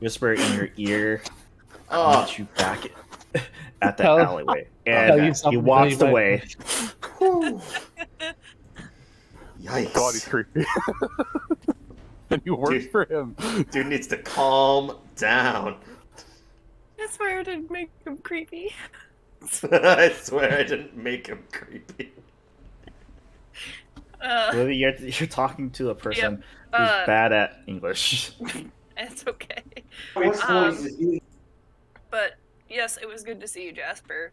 whisper in your ear, Oh, meet you back at the Tell- alleyway. tell you And he something walks really away. yikes. God, he's creepy. And you work Dude. for him. Dude needs to calm down. I swear I didn't make him creepy. I swear I didn't make him creepy. Lily, you're talking to a person who's uh, bad at English. It's okay. What's voices? But yes, it was good to see you, Jasper.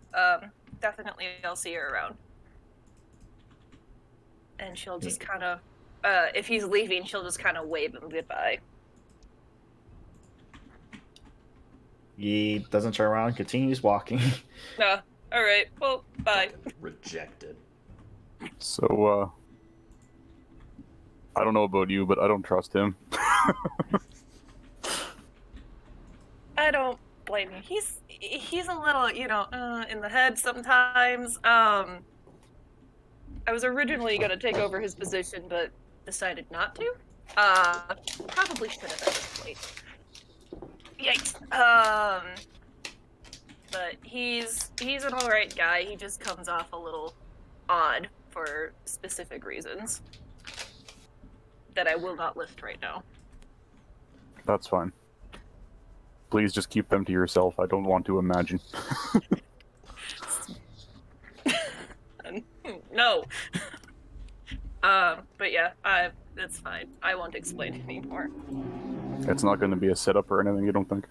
Definitely I'll see her around. And she'll just kind of, if he's leaving, she'll just kind of wave him goodbye. He doesn't turn around, continues walking. All right. Well, bye. Rejected. So, I don't know about you, but I don't trust him. I don't blame you. He's a little, in the head sometimes. I was originally gonna take over his position, but decided not to. Probably should have at this point. Yikes. But he's an alright guy. He just comes off a little odd for specific reasons that I will not list right now. That's fine. Please just keep them to yourself. I don't want to imagine. No. But yeah, that's fine. I won't explain anymore. It's not going to be a setup or anything, you don't think?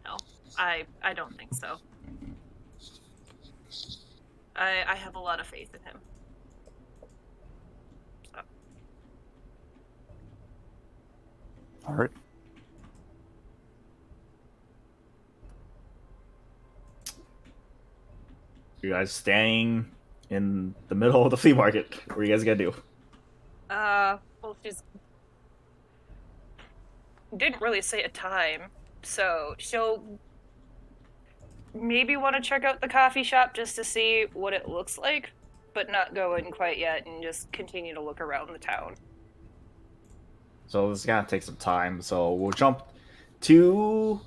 No, I don't think so. I have a lot of faith in him. So. All right. You guys standing in the middle of the flea market. What are you guys gonna do? Well, she's didn't really say a time, so she'll maybe want to check out the coffee shop just to see what it looks like, but not go in quite yet and just continue to look around the town. So this is gonna take some time. So we'll jump to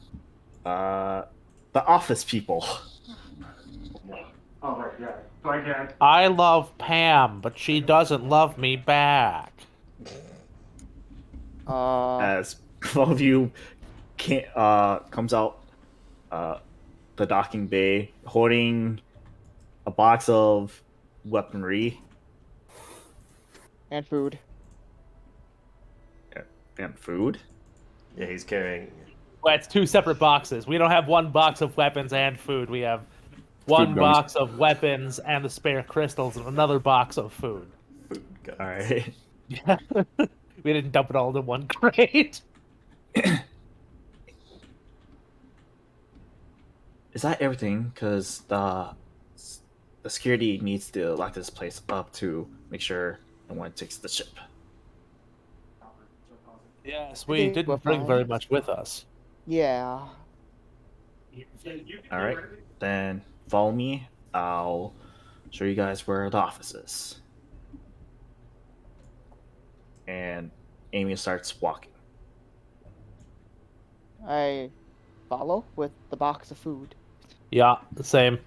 the office people. Oh, right, yeah. Right, yeah. I love Pam, but she doesn't love me back. As one of you comes out the docking bay holding a box of weaponry And food. and food. Yeah, he's carrying. Well, it's two separate boxes. We don't have one box of weapons and food. We have one Food guns. box of weapons and the spare crystals and another box of food. Food guns. All right. Yeah. We didn't dump it all in one crate. Is that everything? Because the the security needs to lock this place up to make sure no one takes the ship. Yes, I we think we're didn't bring fine. very much with us. Yeah. All right, then follow me. I'll show you guys where the office is. And Amy starts walking. I follow with the box of food. Yeah, the same.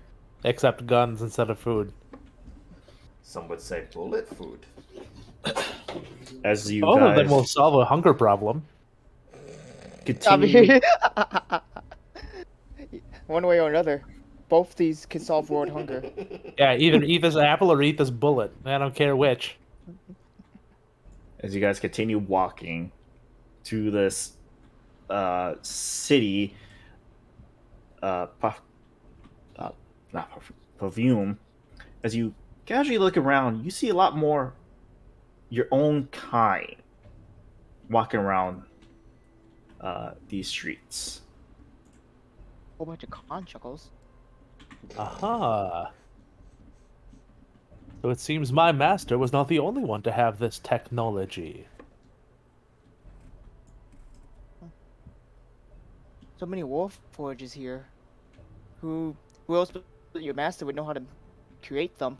Except guns instead of food. Some would say bullet food. As you Both of them guys will solve a hunger problem. I continue, mean, one way or another, both these can solve world hunger. Yeah, either eat this apple or eat this bullet. I don't care which. as you guys continue walking to this city, puff, not puff, perfume, as you casually look around, you see a lot more your own kind walking around these streets. Whole bunch of conchuckles. Aha. So it seems my master was not the only one to have this technology. So many wolf forges here. Who else but your master would know how to create them?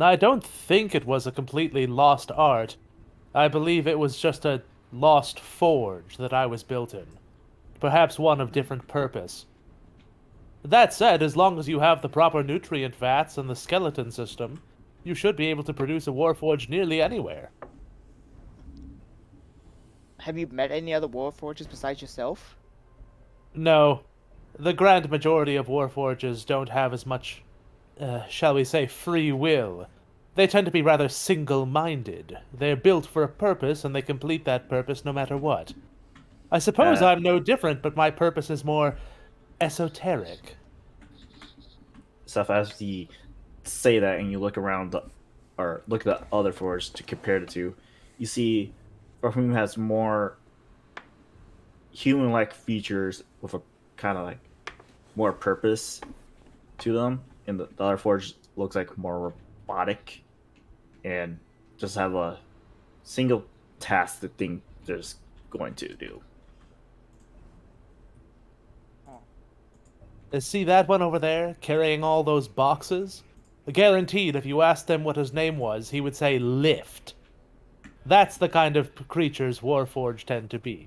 I don't think it was a completely lost art. I believe it was just a lost forge that I was built in. Perhaps one of different purpose. That said, as long as you have the proper nutrient vats and the skeleton system, you should be able to produce a warforge nearly anywhere. Have you met any other wolf forges besides yourself? No, the grand majority of warforges don't have as much, shall we say, free will. They tend to be rather single-minded. They're built for a purpose, and they complete that purpose no matter what. I suppose I'm no different, but my purpose is more esoteric. Stuff as you say that, and you look around, or look at the other forge to compare the two, you see Perfume has more human-like features with a kind of like more purpose to them, and the other forge looks like more robotic and just have a single task the thing they're just going to do. See that one over there, carrying all those boxes? Guaranteed, if you asked him what his name was, he would say Lift. That's the kind of creatures Warforged tend to be.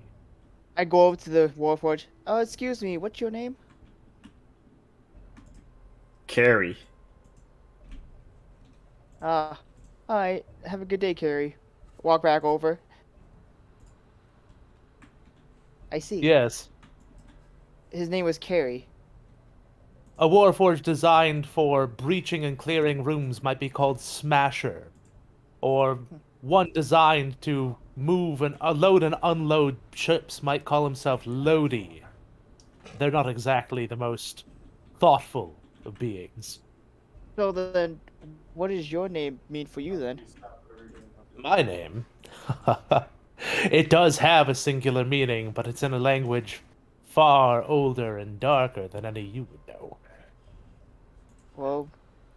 I go over to the warforge. Oh, excuse me, what's your name? Carrie. Alright, have a good day, Carrie. Walk back over. I see. Yes. His name was Carrie. A Warforged designed for breaching and clearing rooms might be called Smasher. Or one designed to move and load and unload ships might call himself Lodi. They're not exactly the most thoughtful of beings. So then, what does your name mean for you then? My name? It does have a singular meaning, but it's in a language far older and darker than any you would know. Well,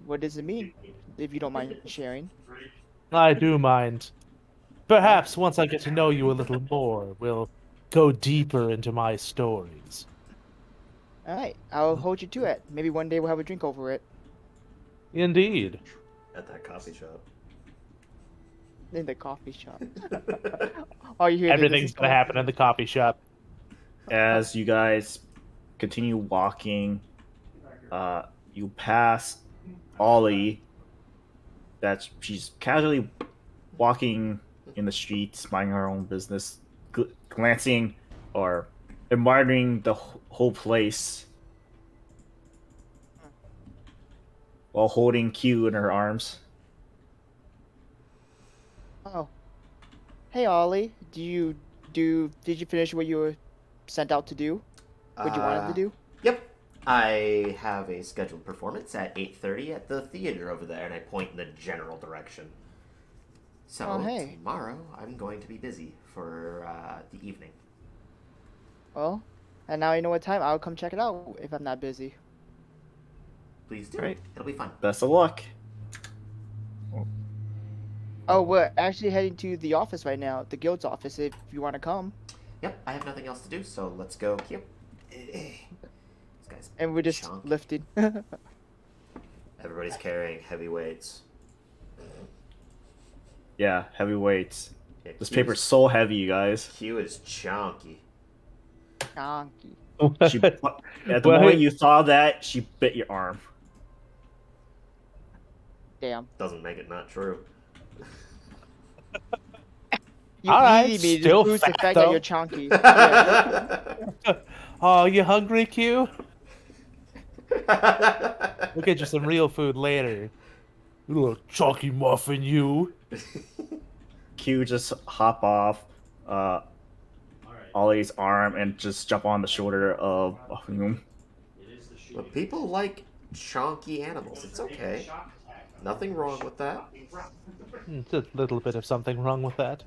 what does it mean? If you don't mind sharing. I do mind. Perhaps once I get to know you a little more, we'll go deeper into my stories. Alright, I'll hold you to it. Maybe one day we'll have a drink over it. Indeed. At that coffee shop. In the coffee shop. All you hear Everything's gonna happen in the coffee shop. As you guys continue walking, you pass Ollie. She's casually walking in the streets, minding her own business, glancing or admiring the whole place while holding Q in her arms. Oh. Hey Ollie, did you finish what you were sent out to do? What you wanted to do? Yep. I have a scheduled performance at 8:30 at the theater over there, and I point in the general direction. So Oh, hey. tomorrow I'm going to be busy for the evening. Well, and now you know what time. I'll come check it out if I'm not busy. Please do. Right. It'll be fun. Best of luck. Oh, we're actually heading to the office right now, the guild's office, if you want to come. Yep, I have nothing else to do, so let's go. Cute. This guy's And we're just chunk. lifting. Everybody's carrying heavy weights. Yeah, heavy weights. Yeah, This Q paper's so heavy, you guys. Q is chunky. Donkey. She, at the Well, moment you saw that, she bit your arm. Damn. Doesn't make it not true. You Alright, eating me still just proves the fat, fact though. that you're chunky. Yeah. Oh, you hungry, Q? We'll get you some real food later. You little chalky muffin, you. Q just hop off Ollie's arm and just jump on the shoulder of Hume. But people like chunky animals. It's okay. Nothing wrong with that. Just a little bit of something wrong with that.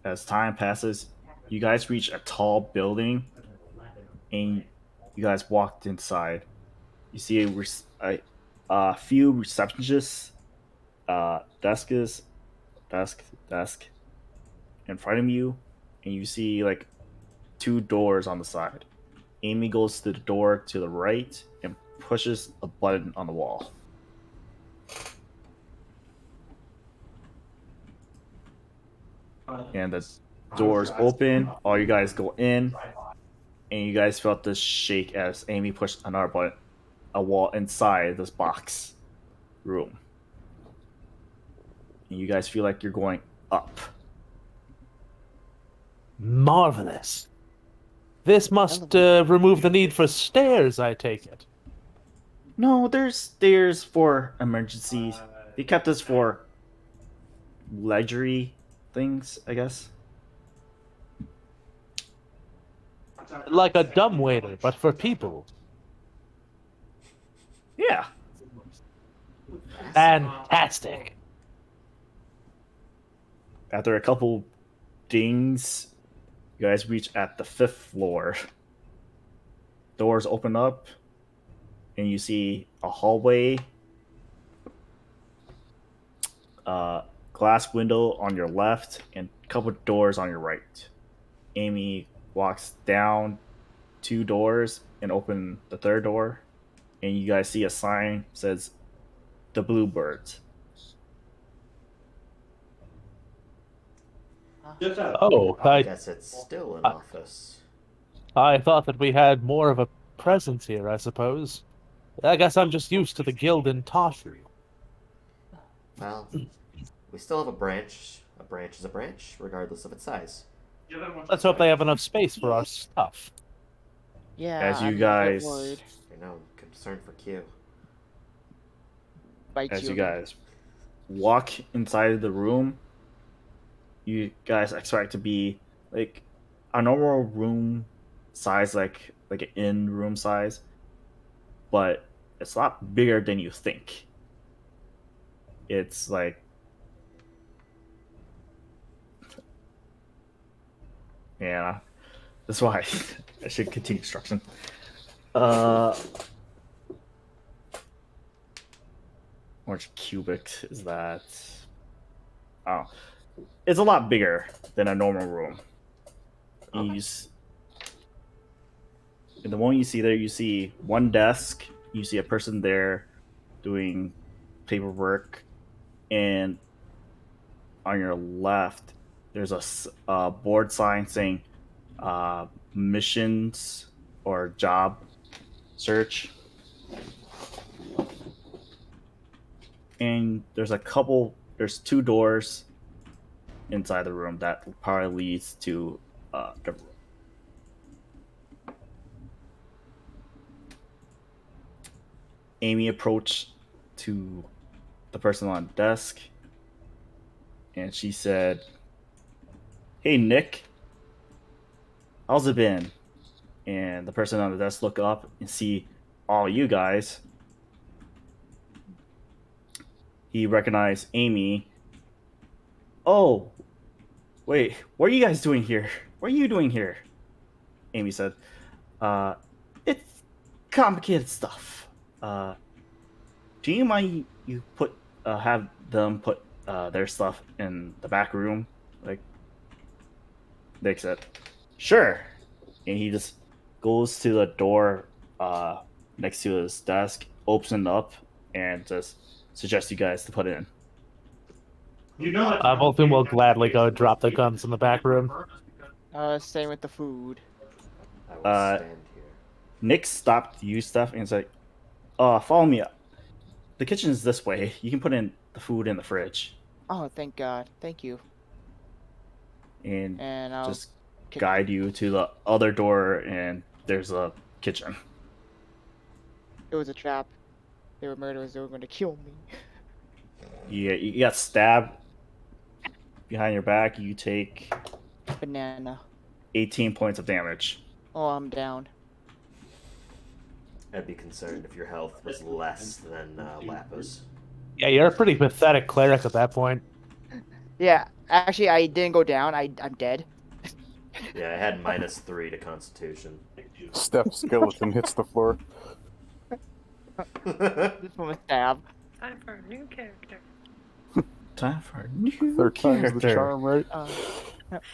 As time passes, you guys reach a tall building, and you guys walked inside. You see a few receptionists, desk in front of you, and you see like 2 doors on the side. Amy goes to the door to the right and pushes a button on the wall. And the doors open. All you guys go in, and you guys felt this shake as Amy pushed another button, a wall inside this box room. And you guys feel like you're going up. Marvelous. This must remove the need for stairs, I take it. No, there's stairs for emergencies. They kept this for luxury things, I guess. Like a dumbwaiter, but for people. Yeah. Fantastic. After a couple dings, you guys reach at the 5th floor. Doors open up, and you see a hallway, glass window on your left, and a couple doors on your right. Amy walks down 2 doors and open the 3rd door, and you guys see a sign that says the Bluebirds. Oh, I guess it's still an office. I thought that we had more of a presence here, I suppose. I guess I'm just used to the guild in Toshu. Well, we still have a branch. A branch is a branch, regardless of its size. Let's hope they have enough space for our stuff. Yeah. As you I'm a bit guys- worried. I know, I'm concerned for Q. Bite As you again. guys walk inside of the room, you guys expect to be like a normal room size, like an in room size, but it's a lot bigger than you think. It's like, yeah, that's why I should continue instruction. Which cubic is that? Oh, it's a lot bigger than a normal room. In the one you see there, you see one desk. You see a person there doing paperwork, and on your left, there's a board sign saying missions or job search. And there's 2 doors inside the room that probably leads to the room. Amy approached to the person on the desk, and she said, "Hey, Nick, how's it been?" And the person on the desk look up and see all you guys. He recognized Amy. "Oh, wait, what are you guys doing here? What are you doing here?" Amy said, It's complicated stuff. Do you mind you put have them put their stuff in the back room? Like Nick said, sure. And he just goes to the door next to his desk, opens it up, and just suggests you guys to put it in. You know Volthum will gladly go drop the guns in the back room. Same with the food. I will Uh, stand here. Nick stopped you stuff and he's like, follow me up. The kitchen is this way. You can put in the food in the fridge. Oh, thank God. Thank you. And And I'll just kick- guide you to the other door, and there's a kitchen. It was a trap. They were murderers. They were going to kill me. You got stabbed behind your back. You take Banana. 18 points of damage. Oh, I'm down. I'd be concerned if your health was less than Lapis. Yeah, you're a pretty pathetic cleric at that point. Yeah, actually, I didn't go down. I'm dead. Yeah, I had -3 to Constitution. Steph's skeleton hits the floor. This one was stab. Time for a new character. Time for a new Third time's the character. charm, right?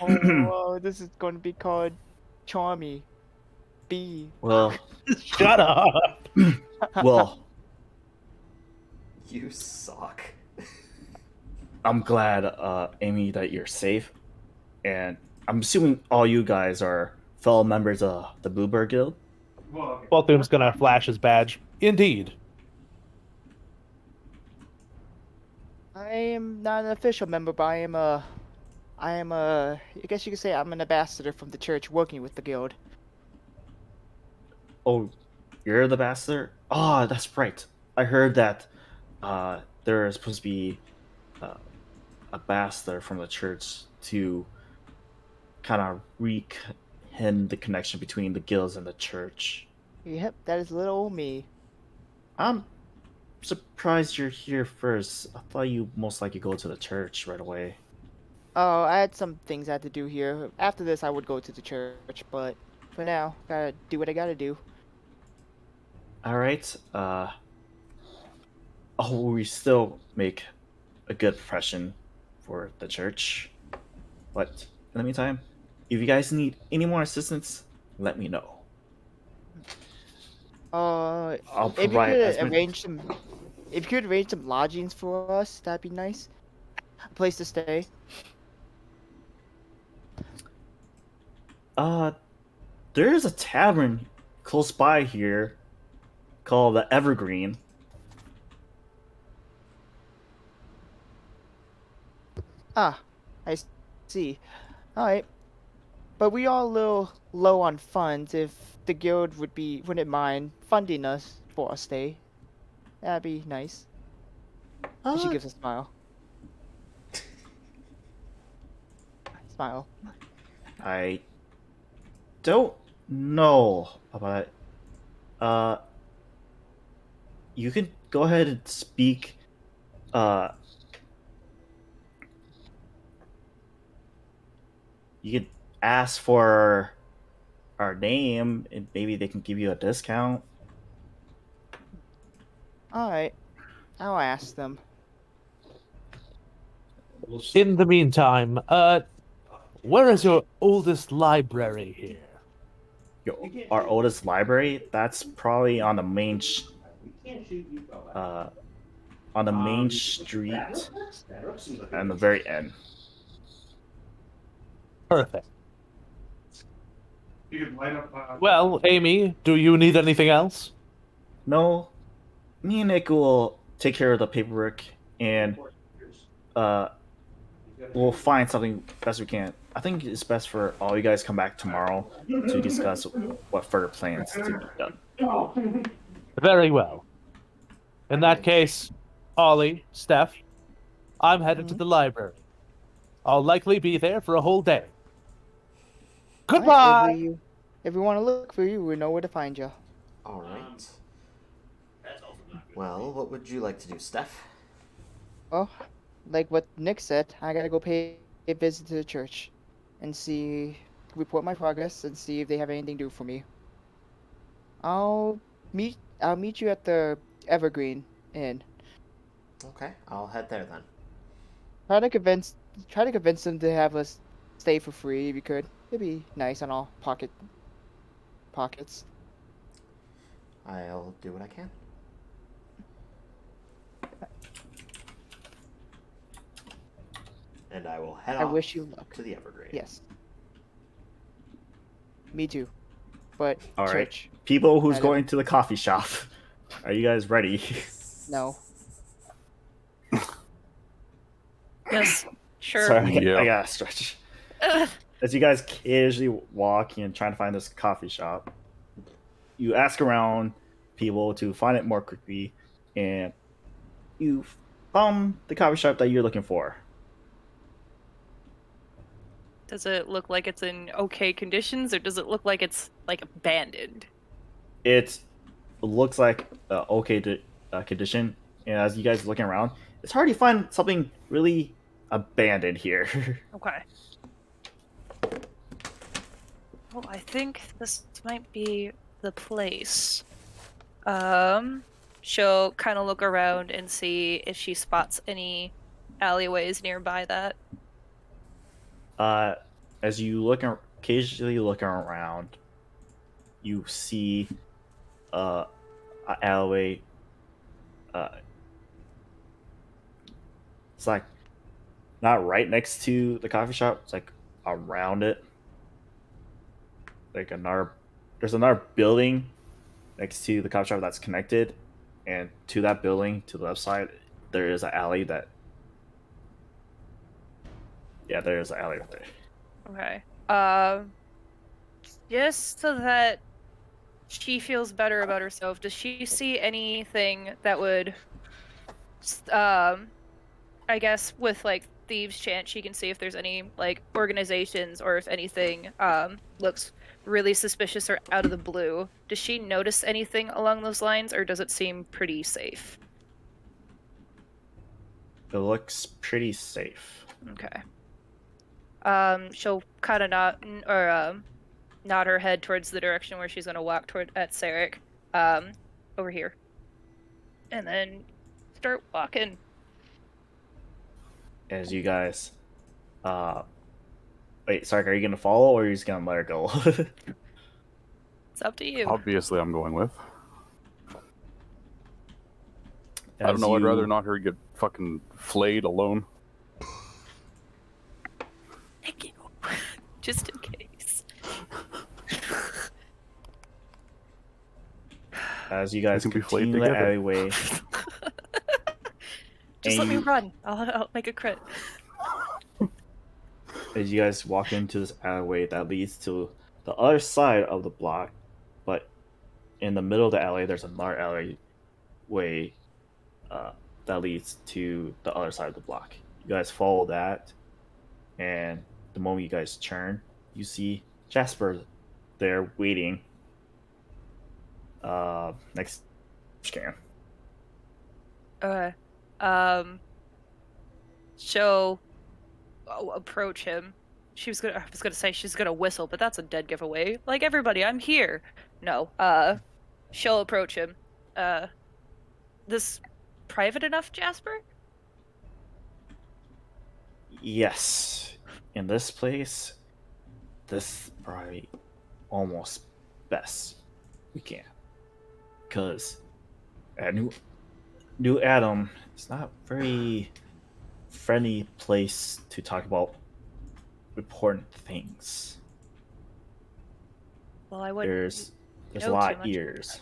Oh, this is going to be called Charmy B. Well, Shut up. well, You suck. I'm glad, Amy, that you're safe. And I'm assuming all you guys are fellow members of the Bluebird Guild. Volthum's gonna flash his badge. Indeed. I am not an official member, but I guess you could say I'm an ambassador from the church working with the guild. Oh, you're the bastard? Oh, that's right. I heard that there is supposed to be a bastard from the church to kind of rekindle the connection between the guilds and the church. Yep, that is little old me. I'm surprised you're here first. I thought you most likely go to the church right away. Oh, I had some things I had to do here. After this, I would go to the church, but for now, gotta do what I gotta do. All right. We still make a good impression for the church. But in the meantime, if you guys need any more assistance, let me know. I'll If you provide as could many. arrange some lodgings for us, that'd be nice. A place to stay. There is a tavern close by here called the Evergreen. Ah, I see. Alright. But we are a little low on funds. If the guild wouldn't mind funding us for a stay, that'd be nice. And she gives a smile. Smile. I don't know about it. You can go ahead and speak. You could ask for our name, and maybe they can give you a discount. Alright. I'll ask them. In the meantime, where is your oldest library here? Our oldest library, that's probably on the main street and the very end. Perfect. You could light up. Well, Amy, do you need anything else? No, me and Nick will take care of the paperwork, and we'll find something best we can. I think it's best for all you guys come back tomorrow to discuss what further plans to be done. Very well. In that case, Ollie, Steph, I'm headed to the library. I'll likely be there for a whole day. Goodbye! Alright, if we want to look for you, we know where to find you. All right. Well, what would you like to do, Steph? Well, like what Nick said, I gotta go pay a visit to the church and report my progress and see if they have anything to do for me. I'll meet you at the Evergreen Inn. Okay, I'll head there then. Try to convince them to have us stay for free if you could. It'd be nice on all pockets. I'll do what I can. And I will head I off wish you luck. to the Evergreen. Yes. Me too. But All right. church. People who's I don't- going to the coffee shop, are you guys ready? No. Yes, sure. Sorry, Yeah. I gotta stretch. Ugh. As you guys casually walk and trying to find this coffee shop, you ask around people to find it more quickly, and you found the coffee shop that you're looking for. Does it look like it's in okay conditions, or does it look like it's like abandoned? It looks like okay condition, and as you guys are looking around, it's hard to find something really abandoned here. Okay. Well, I think this might be the place. She'll kind of look around and see if she spots any alleyways nearby that. As you occasionally look around, you see an alleyway. It's like not right next to the coffee shop. It's like around it. Like there's another building next to the coffee shop that's connected, and to that building to the left side, there is an alley that. Yeah, there is an alley right there. Okay. Just so that she feels better about herself, does she see anything that would, I guess with like thieves' chant, she can see if there's any like organizations or if anything looks really suspicious or out of the blue. Does she notice anything along those lines, or does it seem pretty safe? It looks pretty safe. Okay. She'll kind of nod her head towards the direction where she's gonna walk toward at Sarek, over here, and then start walking. As you guys, wait, sorry, are you gonna follow or are you just gonna let her go? It's up to you. Obviously, I'm going with. I As don't know. I'd you- rather not her get fucking flayed alone. Thank you. Just in case. As you guys We can be flayed continue the together. alleyway, Just let me And- run. I'll make a crit. as you guys walk into this alleyway that leads to the other side of the block, but in the middle of the alley, there's another alleyway that leads to the other side of the block. You guys follow that, and the moment you guys turn, you see Jasper there waiting next scan. Okay. She'll approach him. I was gonna say she's gonna whistle, but that's a dead giveaway. Like, everybody, I'm here. No. She'll approach him. This private enough, Jasper? Yes, in this place, this is probably almost best we can, because at New Adam, it's not a very friendly place to talk about important things. Well, I wouldn't. There's know a lot too of much. ears,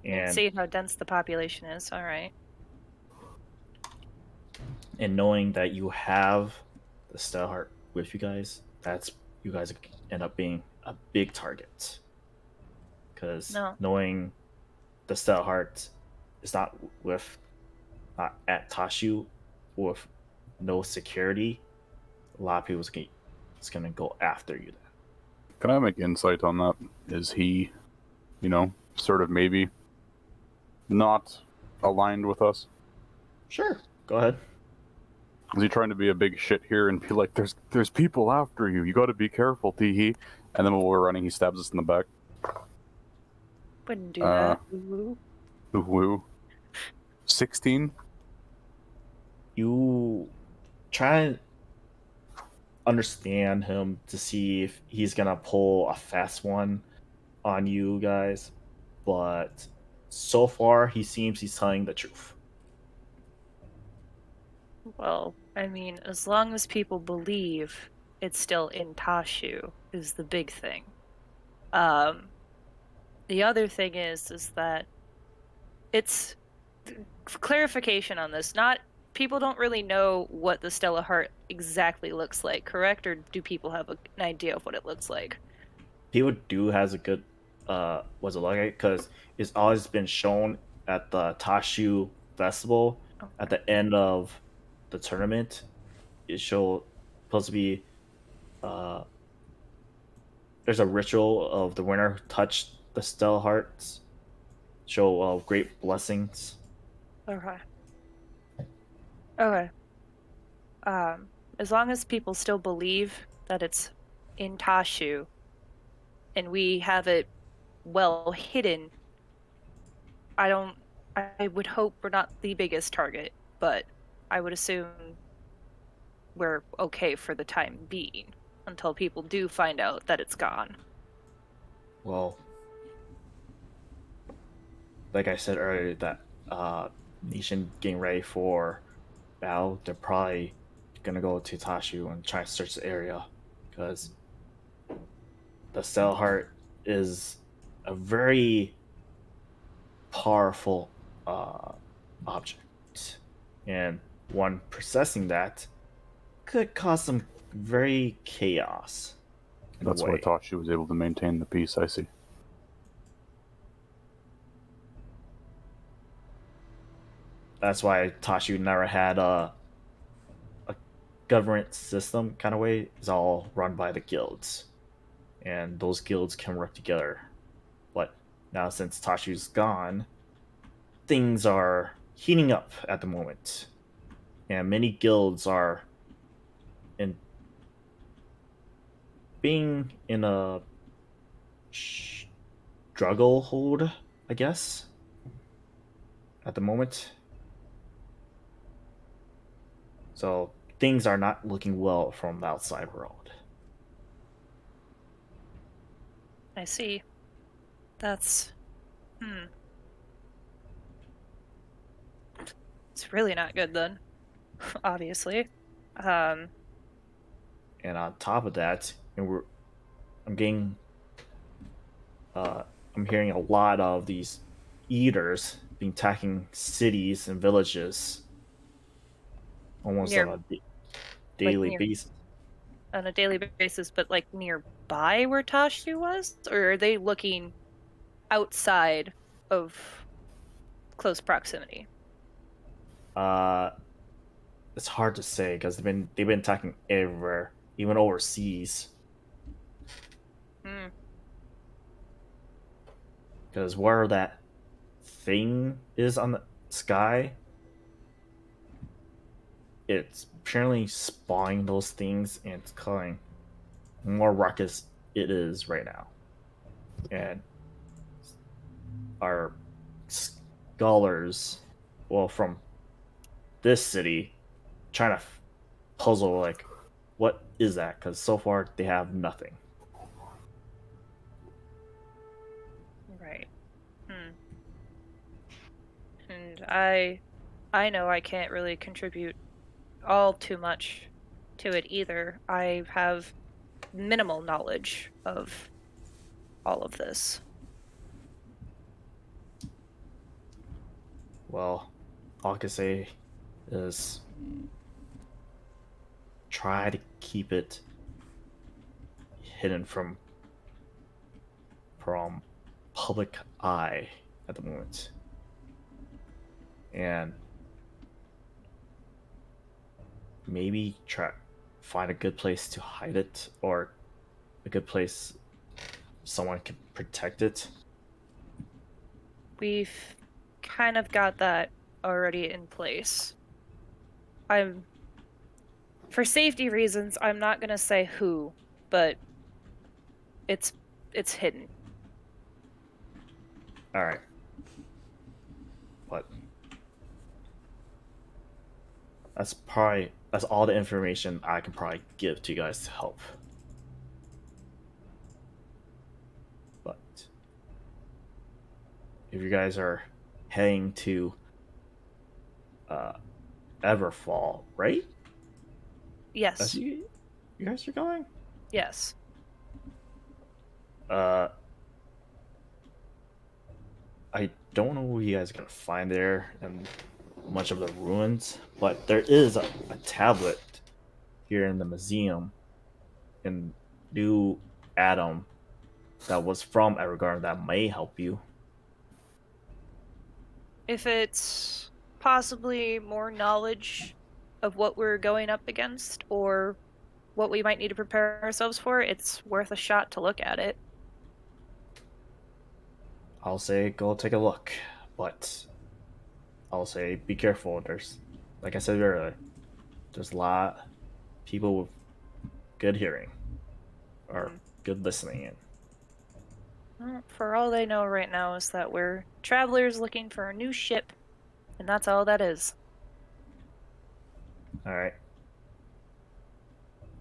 and See how dense the population is. All right. and knowing that you have the StellaHeart with you guys, you guys end up being a big target. Because No. knowing the StellaHeart is not at Tashu with no security, a lot of people's gonna go after you. Can I make insight on that? Is he, sort of maybe not aligned with us? Sure, go ahead. Is he trying to be a big shit here and be like, there's people after you. You got to be careful, Teehee. And then while we're running, he stabs us in the back. Wouldn't do that. Woo. 16? You try and understand him to see if he's gonna pull a fast one on you guys, but so far he seems he's telling the truth. Well, I mean, as long as people believe it's still in Tashu is the big thing. The other thing is that it's clarification on this. Not people don't really know what the StellaHeart exactly looks like, correct? Or do people have an idea of what it looks like? People do has a good was it like because it's always been shown at the Tashu festival at the end of the tournament. It supposed to be there's a ritual of the winner touch the Stellar Hearts, show great blessings. Okay. Okay. As long as people still believe that it's in Tashu, and we have it well hidden, I would hope we're not the biggest target, but I would assume we're okay for the time being until people do find out that it's gone. Well, like I said earlier, that nation getting ready for battle, they're probably gonna go to Tashu and try to search the area because the StellaHeart is a very powerful object, and one possessing that could cause some very chaos. That's why Tashu was able to maintain the peace, I see. That's why Tashu never had a government system kind of way. It's all run by the guilds, and those guilds can work together. But now since Tashu's gone, things are heating up at the moment, and many guilds are being in a struggle hold, I guess, at the moment. So things are not looking well from the outside world. I see. That's... It's really not good then, obviously. And on top of that, I'm hearing a lot of these eaters being attacking cities and villages almost on a daily basis. On a daily basis, but like nearby where Tashu was? Or are they looking outside of close proximity? It's hard to say because they've been attacking everywhere, even overseas. Because where that thing is on the sky, it's apparently spawning those things and it's causing more ruckus it is right now. And our scholars, well, from this city, trying to puzzle like, what is that? Because so far they have nothing. Right. And I know I can't really contribute all too much to it either. I have minimal knowledge of all of this. Well, all I can say is try to keep it hidden from public eye at the moment. And maybe find a good place to hide it, or a good place someone can protect it. We've kind of got that already in place. For safety reasons, I'm not gonna say who, but It's hidden. All right. But that's all the information I can probably give to you guys to help. But if you guys are heading to Everfall, right? Yes. That's you guys are going? Yes. I don't know what you guys are gonna find there and much of the ruins, but there is a tablet here in the museum in New Adam that was from Evergarden that may help you. If it's possibly more knowledge of what we're going up against or what we might need to prepare ourselves for, it's worth a shot to look at it. I'll say go take a look, but I'll say be careful. There's, like I said earlier, there's a lot of people with good hearing or good listening in. Well, for all they know right now is that we're travelers looking for a new ship, and that's all that is. All right.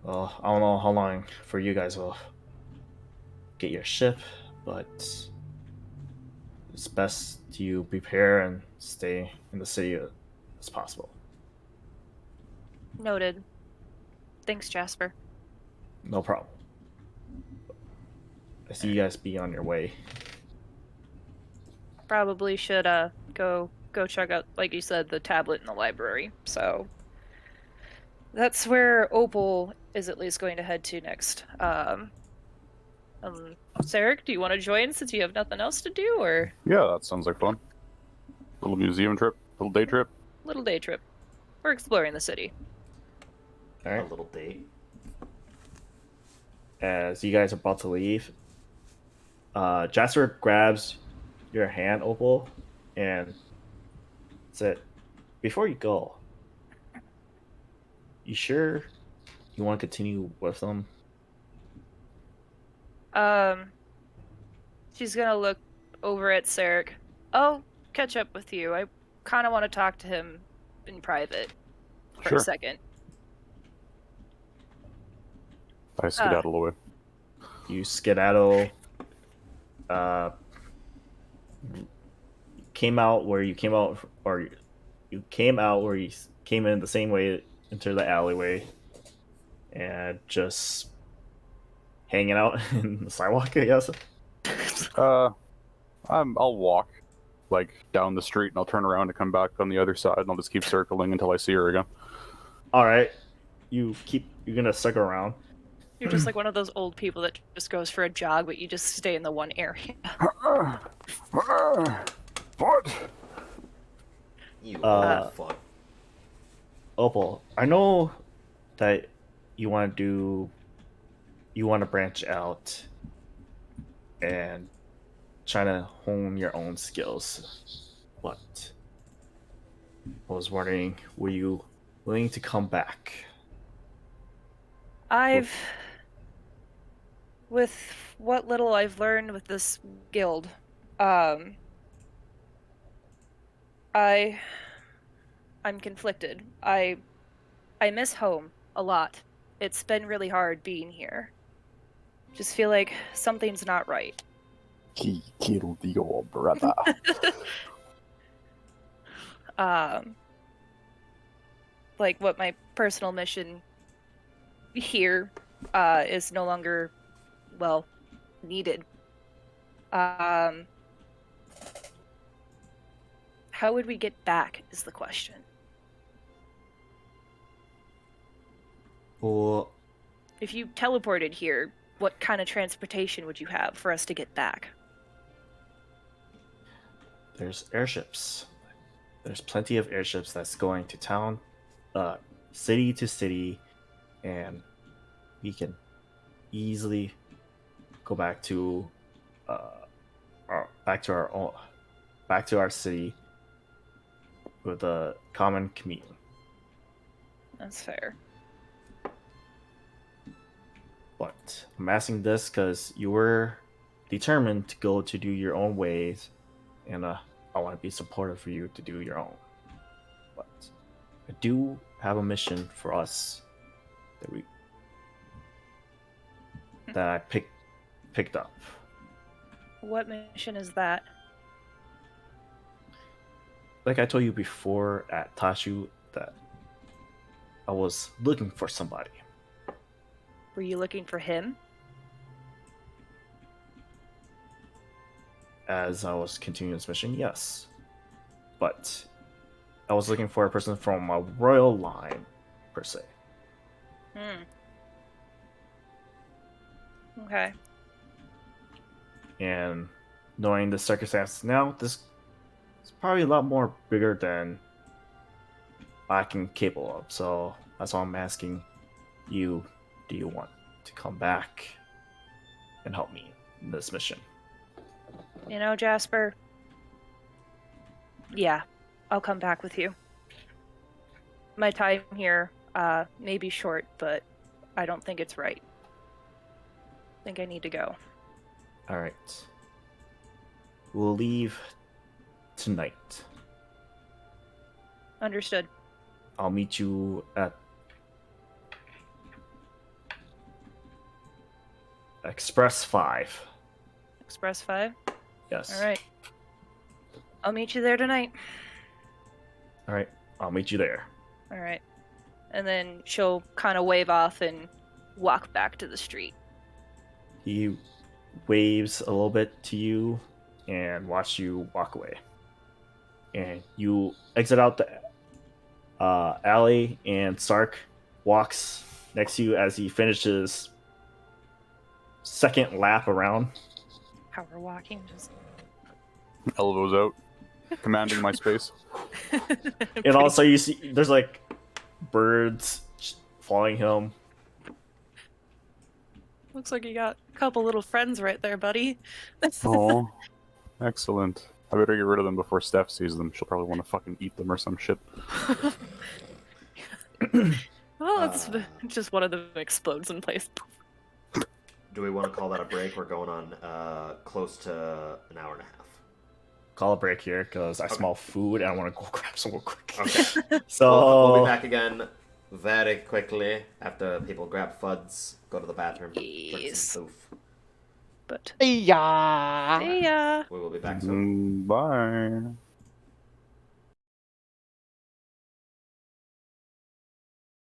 Well, I don't know how long for you guys will get your ship, but it's best you prepare and stay in the city as possible. Noted. Thanks, Jasper. No problem. I see you guys be on your way. Probably should go check out, like you said, the tablet in the library. So that's where Opal is at least going to head to next. Sarek, do you want to join since you have nothing else to do, or Yeah, that sounds like fun. Little museum trip, little day trip. little day trip? We're exploring the city. All A right. little date. As you guys are about to leave, Jasper grabs your hand, Opal, and said, "Before you go, you sure you want to continue with them?" She's gonna look over at Sarek. I'll catch up with you. I kind of want to talk to him in private for Sure. a second. I skedaddle away. You skedaddle. Came out where you came out, or you came out where you came in the same way into the alleyway, and just hanging out in the sidewalk, I guess. I'll walk like down the street and I'll turn around and come back on the other side and I'll just keep circling until I see her again. All right, you're gonna stick around. You're just like one of those old people that just goes for a jog, but you just stay in the one area. What? You Uh, fuck. Opal, I know that you want to branch out and try to hone your own skills, but I was wondering, were you willing to come back? With what little I've learned with this guild, I'm conflicted. I miss home a lot. It's been really hard being here. Just feel like something's not right. Kill the old brother. Like what my personal mission here is no longer, well, needed. How would we get back is the question. Well, If you teleported here, what kind of transportation would you have for us to get back? there's airships. There's plenty of airships that's going to town, city to city, and we can easily go back to our city with a common commute. That's fair. But I'm asking this because you were determined to go to do your own ways, and I want to be supportive for you to do your own. But I do have a mission for us that I picked up. What mission is that? Like I told you before at Tashu, that I was looking for somebody. Were you looking for him? As I was continuing this mission, yes. But I was looking for a person from a royal line, per se. Okay. And knowing the circumstances now, this is probably a lot more bigger than I can capable of. So that's why I'm asking you, do you want to come back and help me in this mission? You know, Jasper, yeah, I'll come back with you. My time here may be short, but I don't think it's right. I think I need to go. Alright. We'll leave tonight. Understood. I'll meet you at Express 5. Express 5? Yes. Alright. I'll meet you there tonight. Alright, I'll meet you there. Alright. And then she'll kind of wave off and walk back to the street. He waves a little bit to you and watch you walk away. And you exit out the alley, and Sark walks next to you as he finishes second lap around. How we're walking, just... Elbows out, commanding my space. And also you see there's like birds following him. Looks like you got a couple little friends right there, buddy. Oh, excellent. I better get rid of them before Steph sees them. She'll probably want to fucking eat them or some shit. Well, it's just one of them explodes in place. Do we want to call that a break? We're going on close to an hour and a half. Call a break here because I smell food and I want to go grab some real quick. Okay. So we'll be back again very quickly after people grab FUDs, go to the bathroom, drink Yes. some oof. But Yeah. see ya. We will be back soon. Bye.